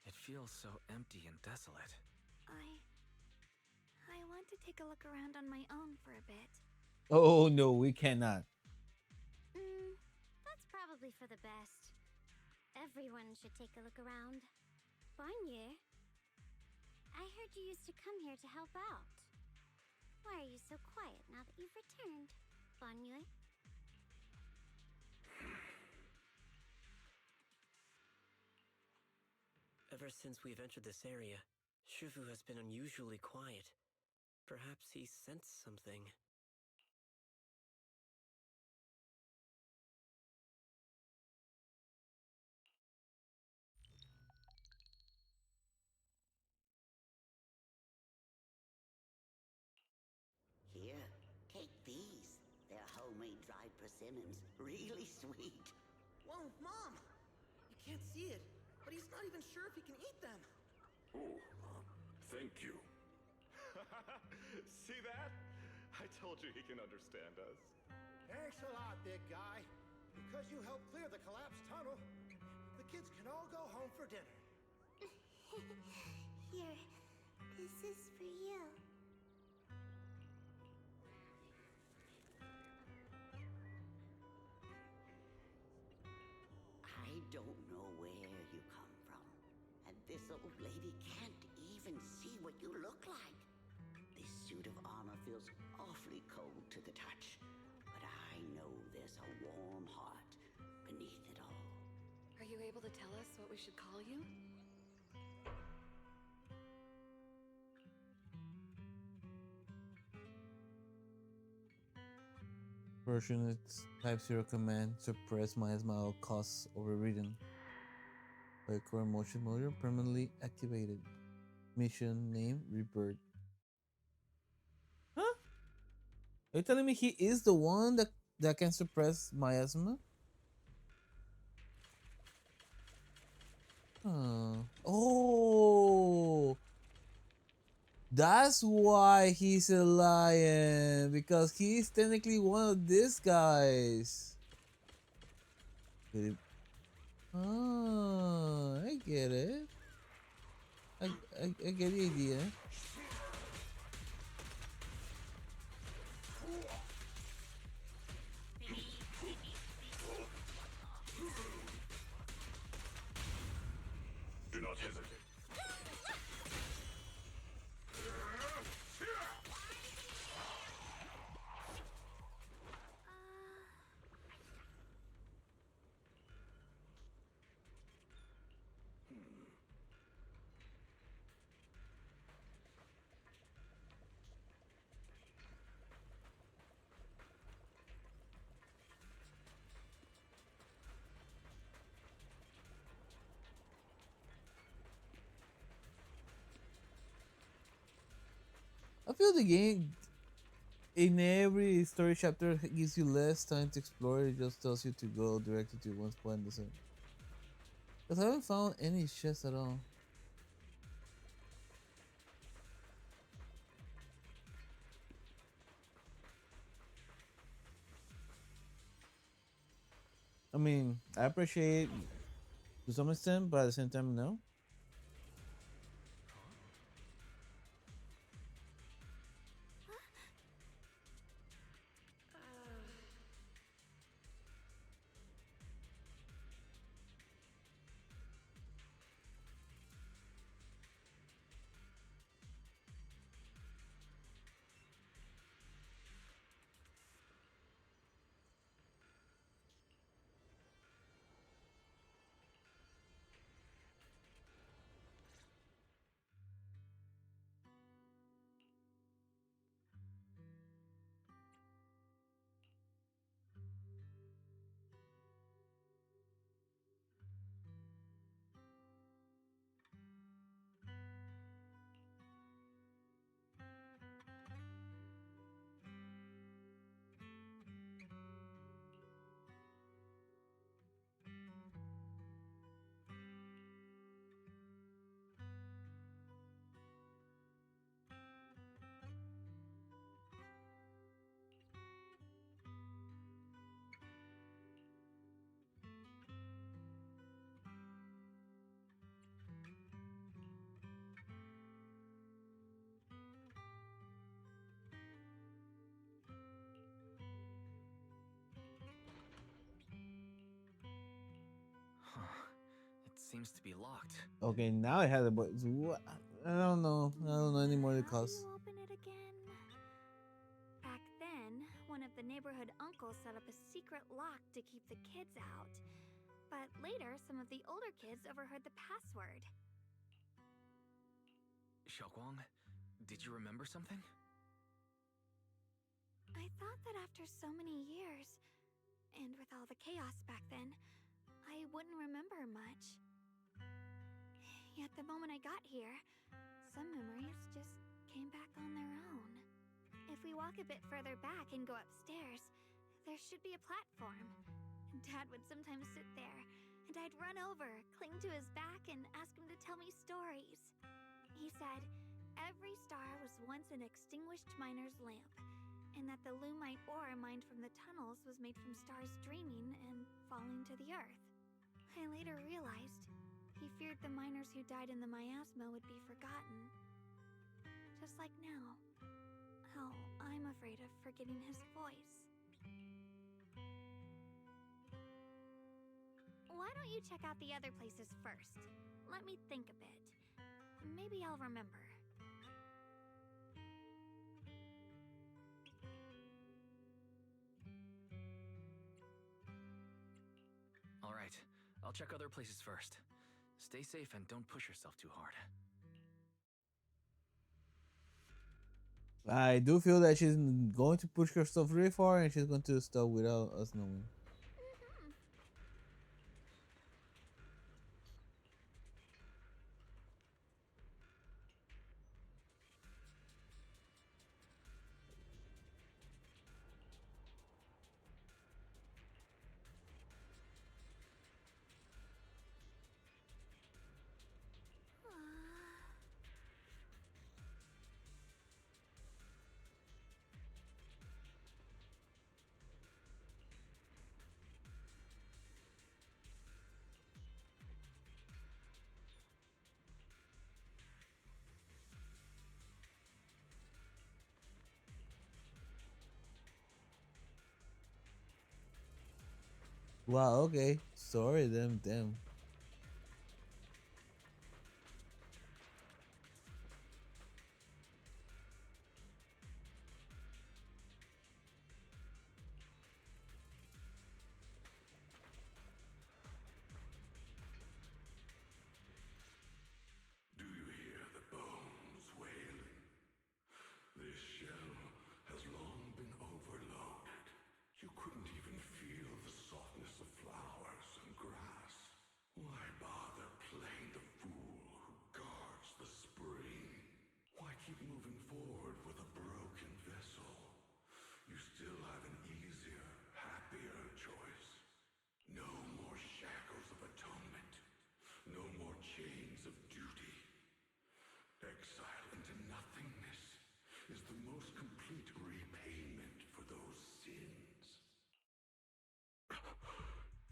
It feels so empty and desolate. I want to take a look around on my own for a bit. Oh no, we cannot. That's probably probably for the best. Everyone should take a look around. Banyu, I heard you used to come here to help out. Why are you so quiet now that you've returned, Banyu? Ever since we've entered this area, Shifu has been unusually quiet. Perhaps he sensed something. Here, take these. They're homemade dried persimmons. Really sweet. Whoa, Mom! You can't see it, but he's not even sure if he can eat them. Oh, thank you. See that? I told you he can understand us. Thanks a lot, big guy. Because you helped clear the collapsed tunnel, the kids can all go home for dinner. Here, this is for you. I don't know where you come from, and this old lady can't even see what you look like. This suit of armor feels awfully cold to the touch, but I know there's a warm heart beneath it all. Are you able to tell us what we should call you? Version it's type 0 command suppress miasma at all costs overridden by core motion motor permanently activated. Mission name rebirth. Huh? Are you telling me he is the one that can suppress miasma? Huh. Oh, that's why he's a lion, because he's technically one of these guys. Oh, I get it. I get the idea. Do not hesitate. I feel the game in every story chapter gives you less time to explore. It just tells you to go directly to one spot and doesn't. Because I haven't found any chests at all. I mean, I appreciate to some extent, but at the same time, no. seems to be locked. Okay, now I have the voice. What? I don't know. I don't know anymore. The How do cause. you open it again? Back then, one of the neighborhood uncles set up a secret lock to keep the kids out. But later, some of the older kids overheard the password. Xiaoguang, did you remember something? I thought that after so many years, and with all the chaos back then, I wouldn't remember much. Yet the moment I got here, some memories just came back on their own. If we walk a bit further back and go upstairs, there should be a platform. Dad would sometimes sit there, and I'd run over, cling to his back, and ask him to tell me stories. He said every star was once an extinguished miner's lamp, and that the lumite ore mined from the tunnels was made from stars dreaming and falling to the earth. I later realized he feared the miners who died in the miasma would be forgotten. Just like now, how I'm afraid of forgetting his voice. Why don't you check out the other places first? Let me think a bit. Maybe I'll remember. Alright, I'll check other places first. Stay safe and don't push yourself too hard. I do feel that she's going to push herself really far, and she's going to stop without us knowing. Wow, okay. Sorry, them. Do you hear the bones wailing? This shell has long been overloaded. You couldn't even feel the softness of flowers and grass. Why bother playing the fool who guards the spring? Why keep moving forward with a broken vessel? You still have an easier, happier choice. No more shackles of atonement. No more chains of duty. Exile into nothingness is the most complete repayment for those sins.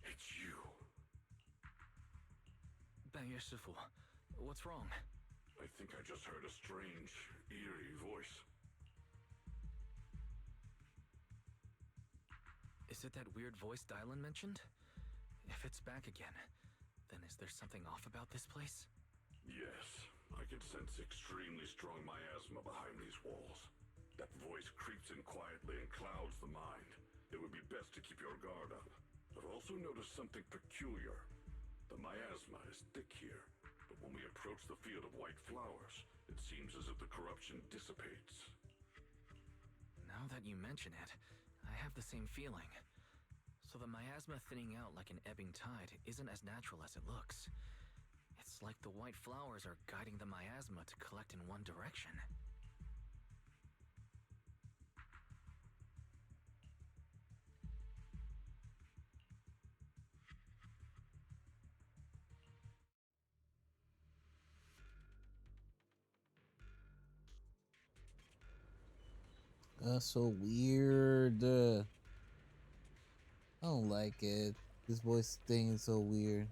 It's you. Banyue Shifu, what's wrong? I think I just heard a strange, eerie voice. Is it that weird voice Dylan mentioned? If it's back again, then is there something off about this place? Yes, I can sense extremely strong miasma behind these walls. That voice creeps in quietly and clouds the mind. It would be best to keep your guard up. I've also noticed something peculiar. The miasma is thick here, but when we approach the field of white flowers, it seems as if the corruption dissipates. Now that you mention it, I have the same feeling. So the miasma thinning out like an ebbing tide isn't as natural as it looks. It's like the white flowers are guiding the miasma to collect in one direction. That's so weird. I don't like it. This voice thing is so weird.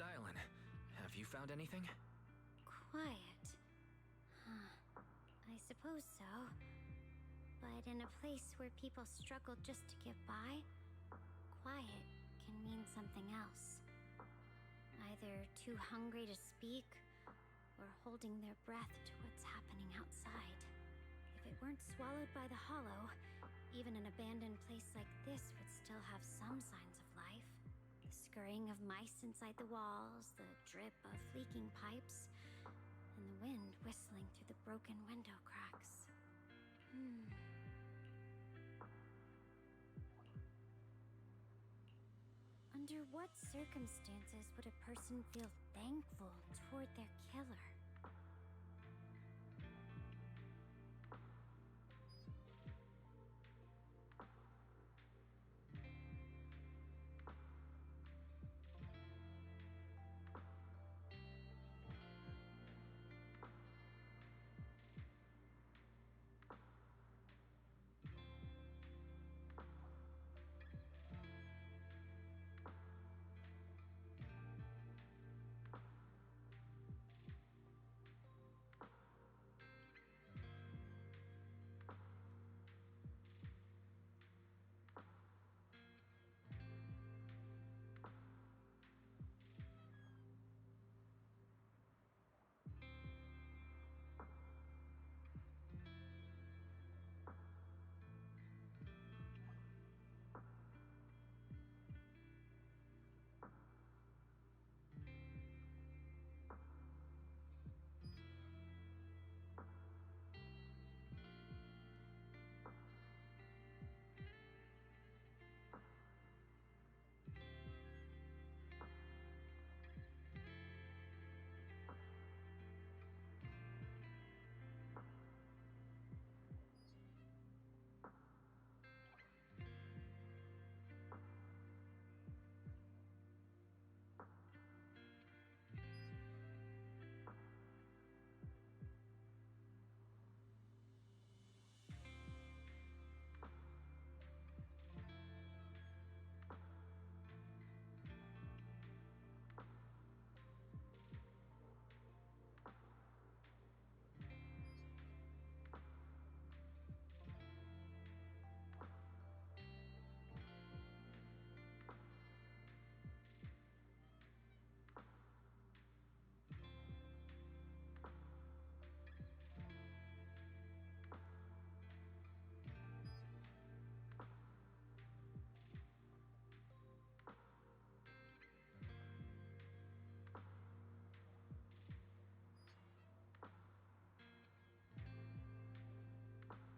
Dylan, have you found anything? Quiet. Huh. I suppose so. But in a place where people struggle just to get by, quiet can mean something else. Either too hungry to speak, or holding their breath to what's happening outside. If it weren't swallowed by the hollow, even an abandoned place like this would still have some signs of life. The scurrying of mice inside the walls, the drip of leaking pipes, and the wind whistling through the broken window cracks. Under what circumstances would a person feel thankful toward their killer?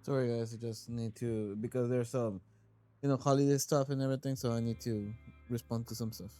Sorry, guys. I just need to because there's some, holiday stuff and everything. So I need to respond to some stuff.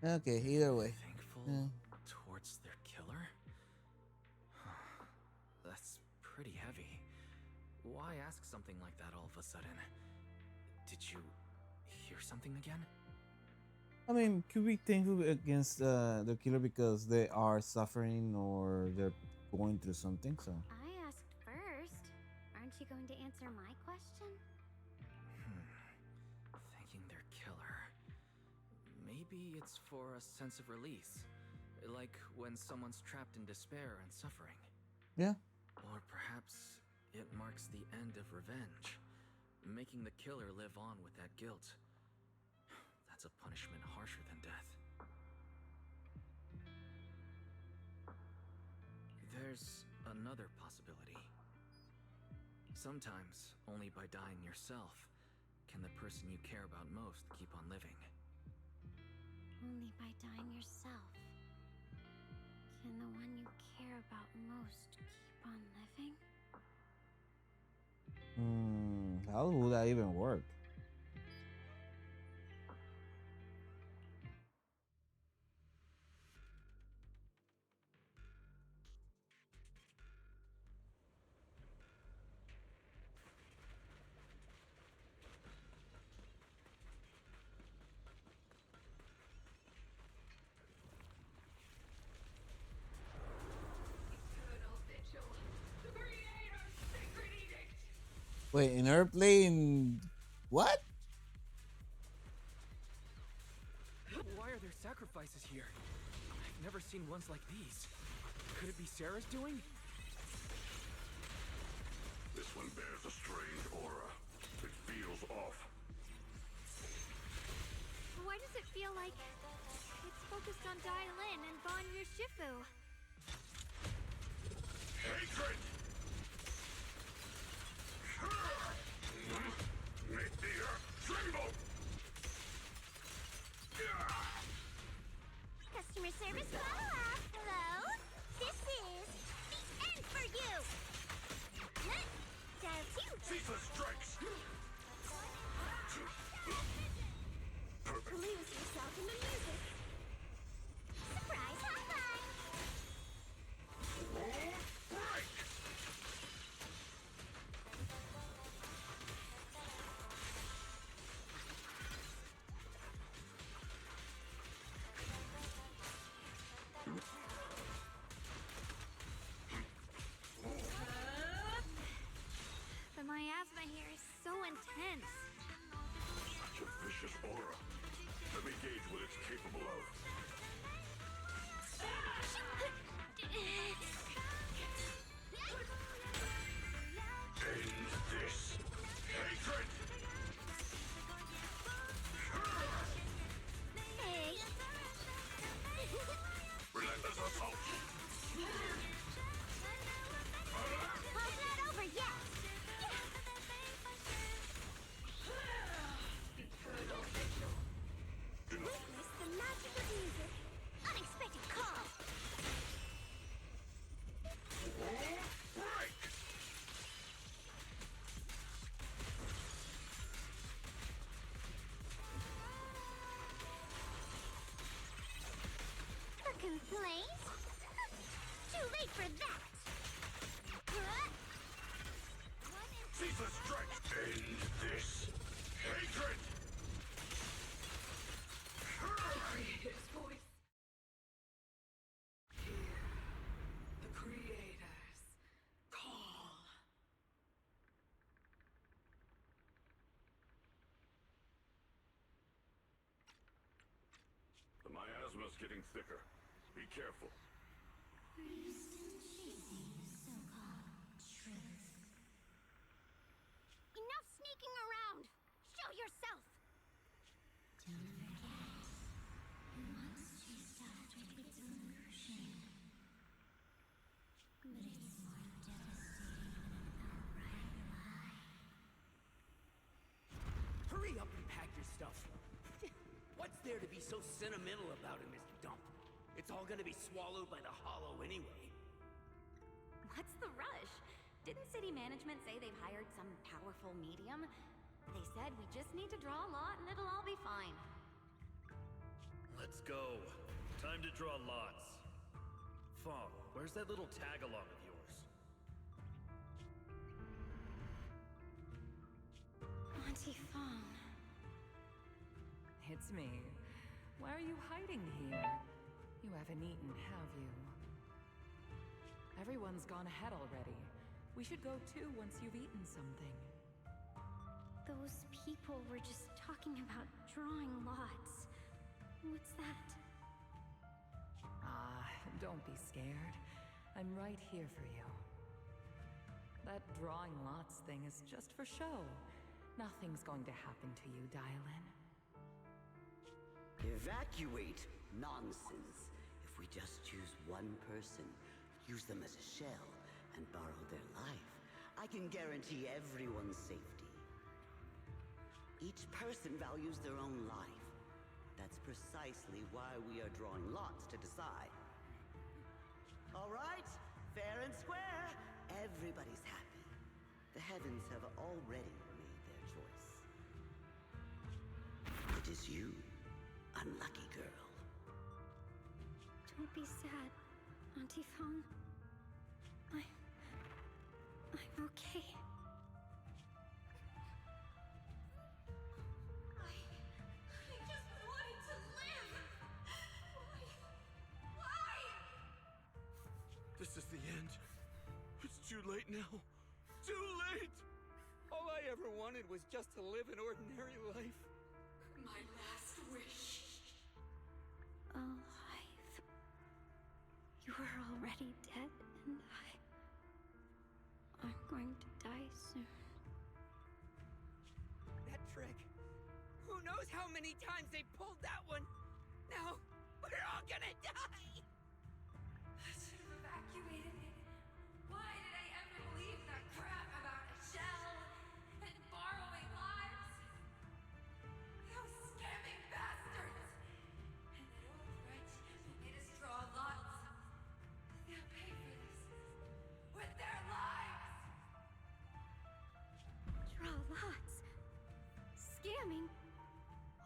Okay, either way. Thankful towards their killer? That's pretty heavy. Why ask something like that all of a sudden? Did you hear something again? I mean, could be thankful against the killer because they are suffering or they're going through something. So I asked first. Aren't you going to answer my question? Thanking their killer. Maybe it's for a sense of release. Like when someone's trapped in despair and suffering. yeah. Or perhaps it marks the end of revenge, making the killer live on with that guilt. That's a punishment harsher than death. There's another possibility. Sometimes, only by dying yourself, can the person you care about most keep on living. Only by dying yourself can the one you care about most keep on living? How would that even work? Wait, in her playing what? Why are there sacrifices here? I've never seen ones like these. Could it be Sarah's doing? This one bears a strange aura. It feels off. Why does it feel like it's focused on Dai Lin and Ban Yu Shifu? Hatred! Make the earth tremble! Customer service follow-up. Hello? This is the end for you! Dial 2. Ceaseless strikes! Perfect. Lose yourself in the music. Surprise hotline! Break! The miasma here is so intense. Such a vicious aura. Let me gauge what it's capable of. End this. Hatred! Hey. Relentless assault! How's that over yet? Witness the magic of music. Unexpected call. Break! A complaint? Too late for that. Ceaseless strikes! End this. Hatred! Creator's voice. The creators call. The miasma's getting thicker. Be careful. Are you still chasing the so-called truth? Enough sneaking around! Show yourself! Don't forget, you once chased after its illusion. But it's more devastating than an outright lie. Hurry up and pack your stuff. What's there to be so sentimental about it, Mr. Dump? It's all gonna be swallowed by the hollow anyway. What's the rush? Didn't city management say they've hired some powerful medium? They said we just need to draw a lot and it'll all be fine. Let's go. Time to draw lots. Fong, where's that little tag-along of yours? Auntie Fong. It's me. Why are you hiding here? You haven't eaten, have you? Everyone's gone ahead already. We should go too once you've eaten something. Those people were just talking about drawing lots. What's that? Don't be scared. I'm right here for you. That drawing lots thing is just for show. Nothing's going to happen to you, Dylan. Evacuate? Nonsense. If we just choose one person, use them as a shell, and borrow their life, I can guarantee everyone's safety. Each person values their own life. That's precisely why we are drawing lots to decide. All right, fair and square. Everybody's happy. The heavens have already made their choice. It is you, unlucky girl. Don't be sad, Auntie Fong. I'm okay. I just wanted to live! Why? This is the end. It's too late now. Too late! All I ever wanted was just to live an ordinary life. My last wish. Alive. You were already dead, and I'm going to die soon. That trick. Who knows how many times they pulled that one? Now, we're all gonna die! I should have evacuated me. Why did I ever believe that crap about a shell and borrowing lives? Those scamming bastards! And that old wretch who made us draw lots. They'll pay for this with their lives! Draw lots. Scamming.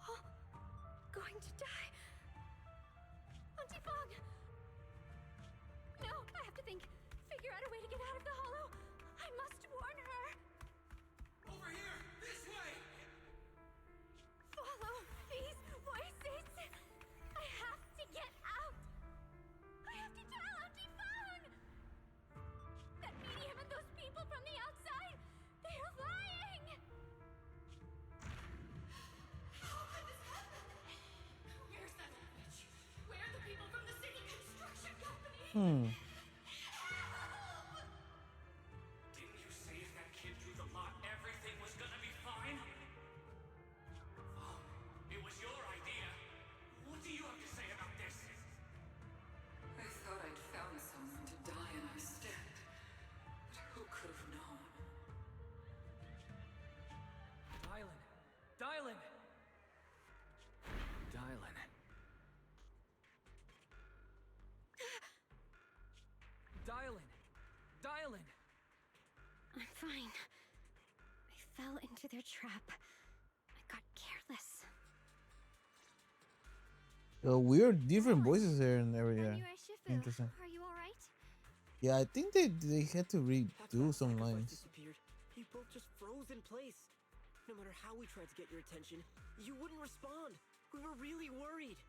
Oh, going to die. Auntie Fong! No, I have to think. Figure out a way to get out of the hollow. I must warn her. Over here! This way! Follow these voices. I have to get out. I have to tell Auntie Fong. That medium and those people from the outside, they're lying. How could this happen? Where's that old witch? Where are the people from the city construction company? Didn't you say if that kid drew the lot, everything was gonna be fine? Oh, it was your idea. What do you have to say about this? I thought I'd found someone to die in our stead. But who could have known? Dylan! Dylan! Dylan. Dylan! Dylan! I'm fine. I fell into their trap. I got careless. Weird, different voices here in every area. Interesting. Are you alright? Yeah, I think they had to redo some lines. Disappeared. You both just froze in place. No matter how we tried to get your attention, you wouldn't respond. We were really worried.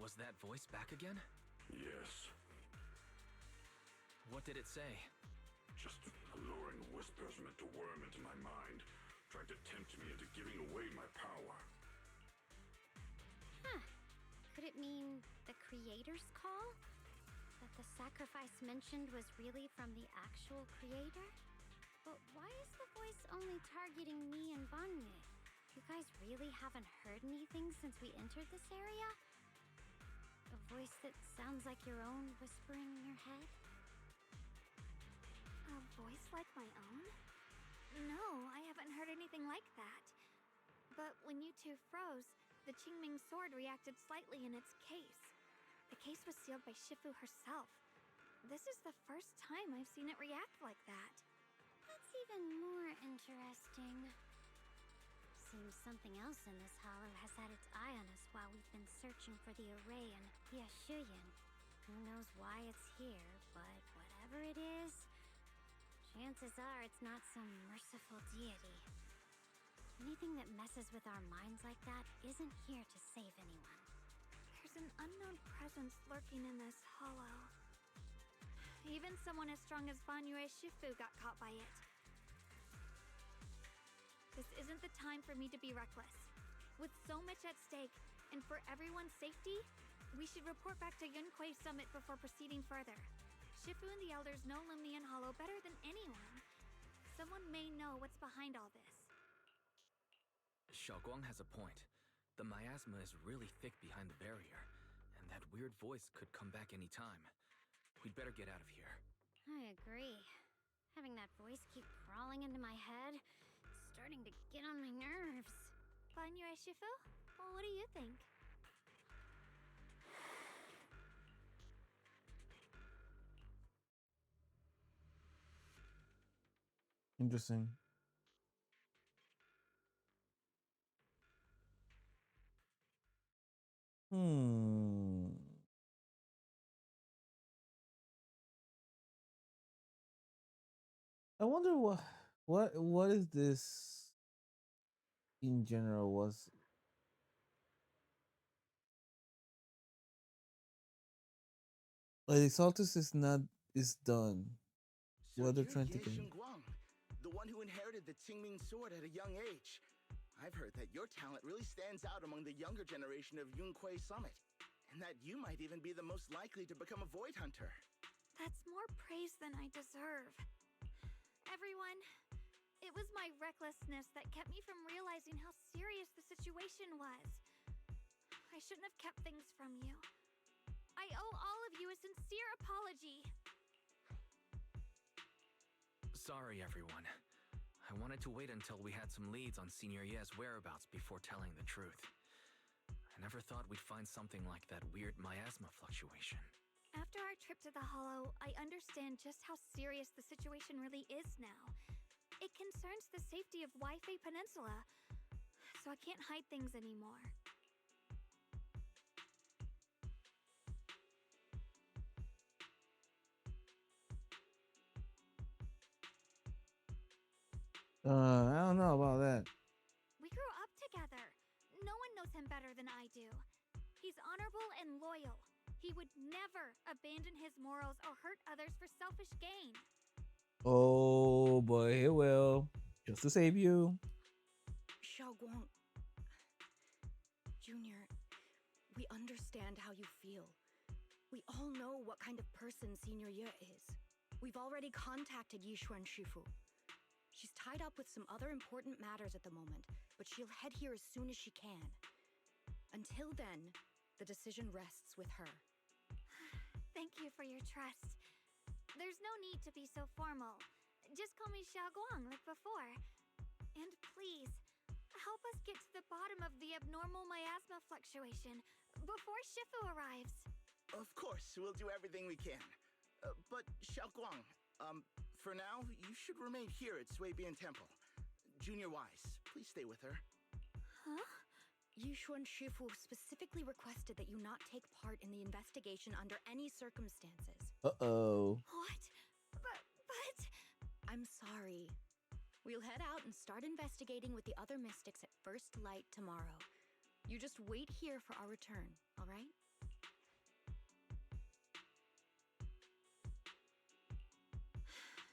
Was that voice back again? Yes. What did it say? Just alluring whispers meant to worm into my mind, trying to tempt me into giving away my power. Huh. Could it mean the creator's call? That the sacrifice mentioned was really from the actual creator? But why is the voice only targeting me and Banye? You guys really haven't heard anything since we entered this area? A voice that sounds like your own whispering in your head? A voice like my own? No, I haven't heard anything like that. But when you two froze, the Qingming sword reacted slightly in its case. The case was sealed by Shifu herself. This is the first time I've seen it react like that. That's even more interesting. Seems something else in this hollow has had its eye on us while we've been searching for the array in Yashuyan. Who knows why it's here, but whatever it is, chances are it's not some merciful deity. Anything that messes with our minds like that isn't here to save anyone. There's an unknown presence lurking in this hollow. Even someone as strong as Banyue Shifu got caught by it. This isn't the time for me to be reckless. With so much at stake, and for everyone's safety, we should report back to Yunquei Summit before proceeding further. Shifu and the elders know Limnian Hollow better than anyone. Someone may know what's behind all this. Xiaoguang has a point. The miasma is really thick behind the barrier, and that weird voice could come back any time. We'd better get out of here. I agree. Having that voice keep crawling into my head, it's starting to get on my nerves. Banyue Shifu? Well, what do you think? Interesting. Hmm. I wonder what is this in general was like Exaltus is not is done. So What they're you're trying to Ye get. Xingguang, the one who inherited the Qingming sword at a young age. I've heard that your talent really stands out among the younger generation of Yunquei Summit, and that you might even be the most likely to become a Void Hunter. That's more praise than I deserve. Everyone, it was my recklessness that kept me from realizing how serious the situation was. I shouldn't have kept things from you. I owe all of you a sincere apology. Sorry, everyone. I wanted to wait until we had some leads on Senior Ye's whereabouts before telling the truth. I never thought we'd find something like that weird miasma fluctuation. After our trip to the Hollow, I understand just how serious the situation really is now. It concerns the safety of Waifei Peninsula, so I can't hide things anymore. I don't know about that. We grew up together. No one knows him better than I do. He's honorable and loyal. He would never abandon his morals or hurt others for selfish gain. Oh boy, he will. Just to save you. Xiaoguang. Junior, we understand how you feel. We all know what kind of person Senior Ye is. We've already contacted Yishuan Shifu. She's tied up with some other important matters at the moment, but she'll head here as soon as she can. Until then, the decision rests with her. Thank you for your trust. There's no need to be so formal. Just call me Xiaoguang like before. And please, help us get to the bottom of the abnormal miasma fluctuation before Shifu arrives. Of course, we'll do everything we can. But Xiaoguang, for now, you should remain here at Suibian Temple. Junior Wise, please stay with her. Huh? Yishuan Shifu specifically requested that you not take part in the investigation under any circumstances. Uh-oh. What? But... I'm sorry. We'll head out and start investigating with the other mystics at first light tomorrow. You just wait here for our return, all right?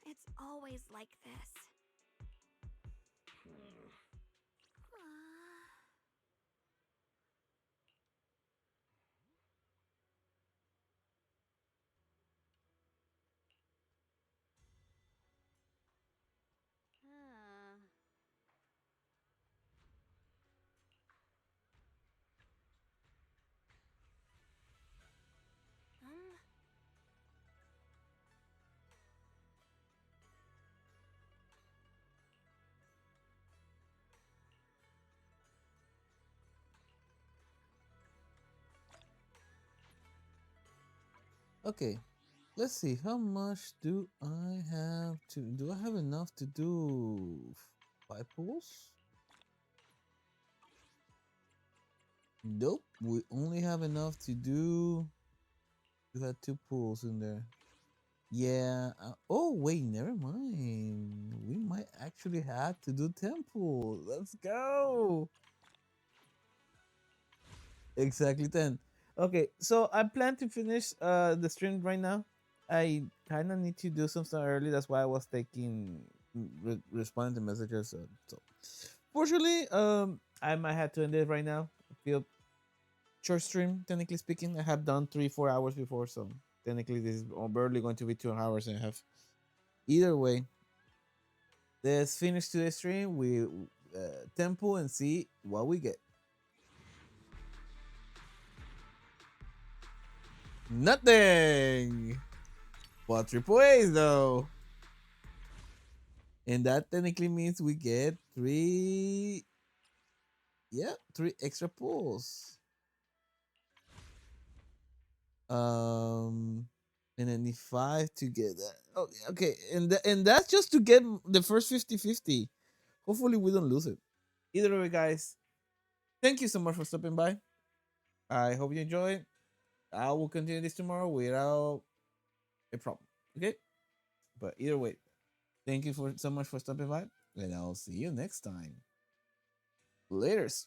It's always like this. Okay. Let's see. How much do I have to do I have enough to do 5 pulls? Nope. We only have enough to do. You had two pools in there. Yeah. Oh wait, never mind. We might actually have to do temple. Let's go. Exactly 10. Okay, so I plan to finish the stream right now. I kind of need to do some stuff early. That's why I was taking responding to messages. So fortunately, I might have to end it right now. I feel short stream. Technically speaking, I have done 3 4 hours before, so technically this is barely going to be 2 hours and a half. Either way, let's finish today's stream. We temple and see what we get. Nothing. But triple A's though. And that technically means we get three, yeah, three extra pulls. Um, and then need five to get that. Oh, okay, and that's just to get the first 50-50. Hopefully, we don't lose it. Either way, guys, thank you so much for stopping by. I hope you enjoyed. I will continue this tomorrow without a problem. Okay, but either way, thank you for so much for stopping by, and I'll see you next time. Laters.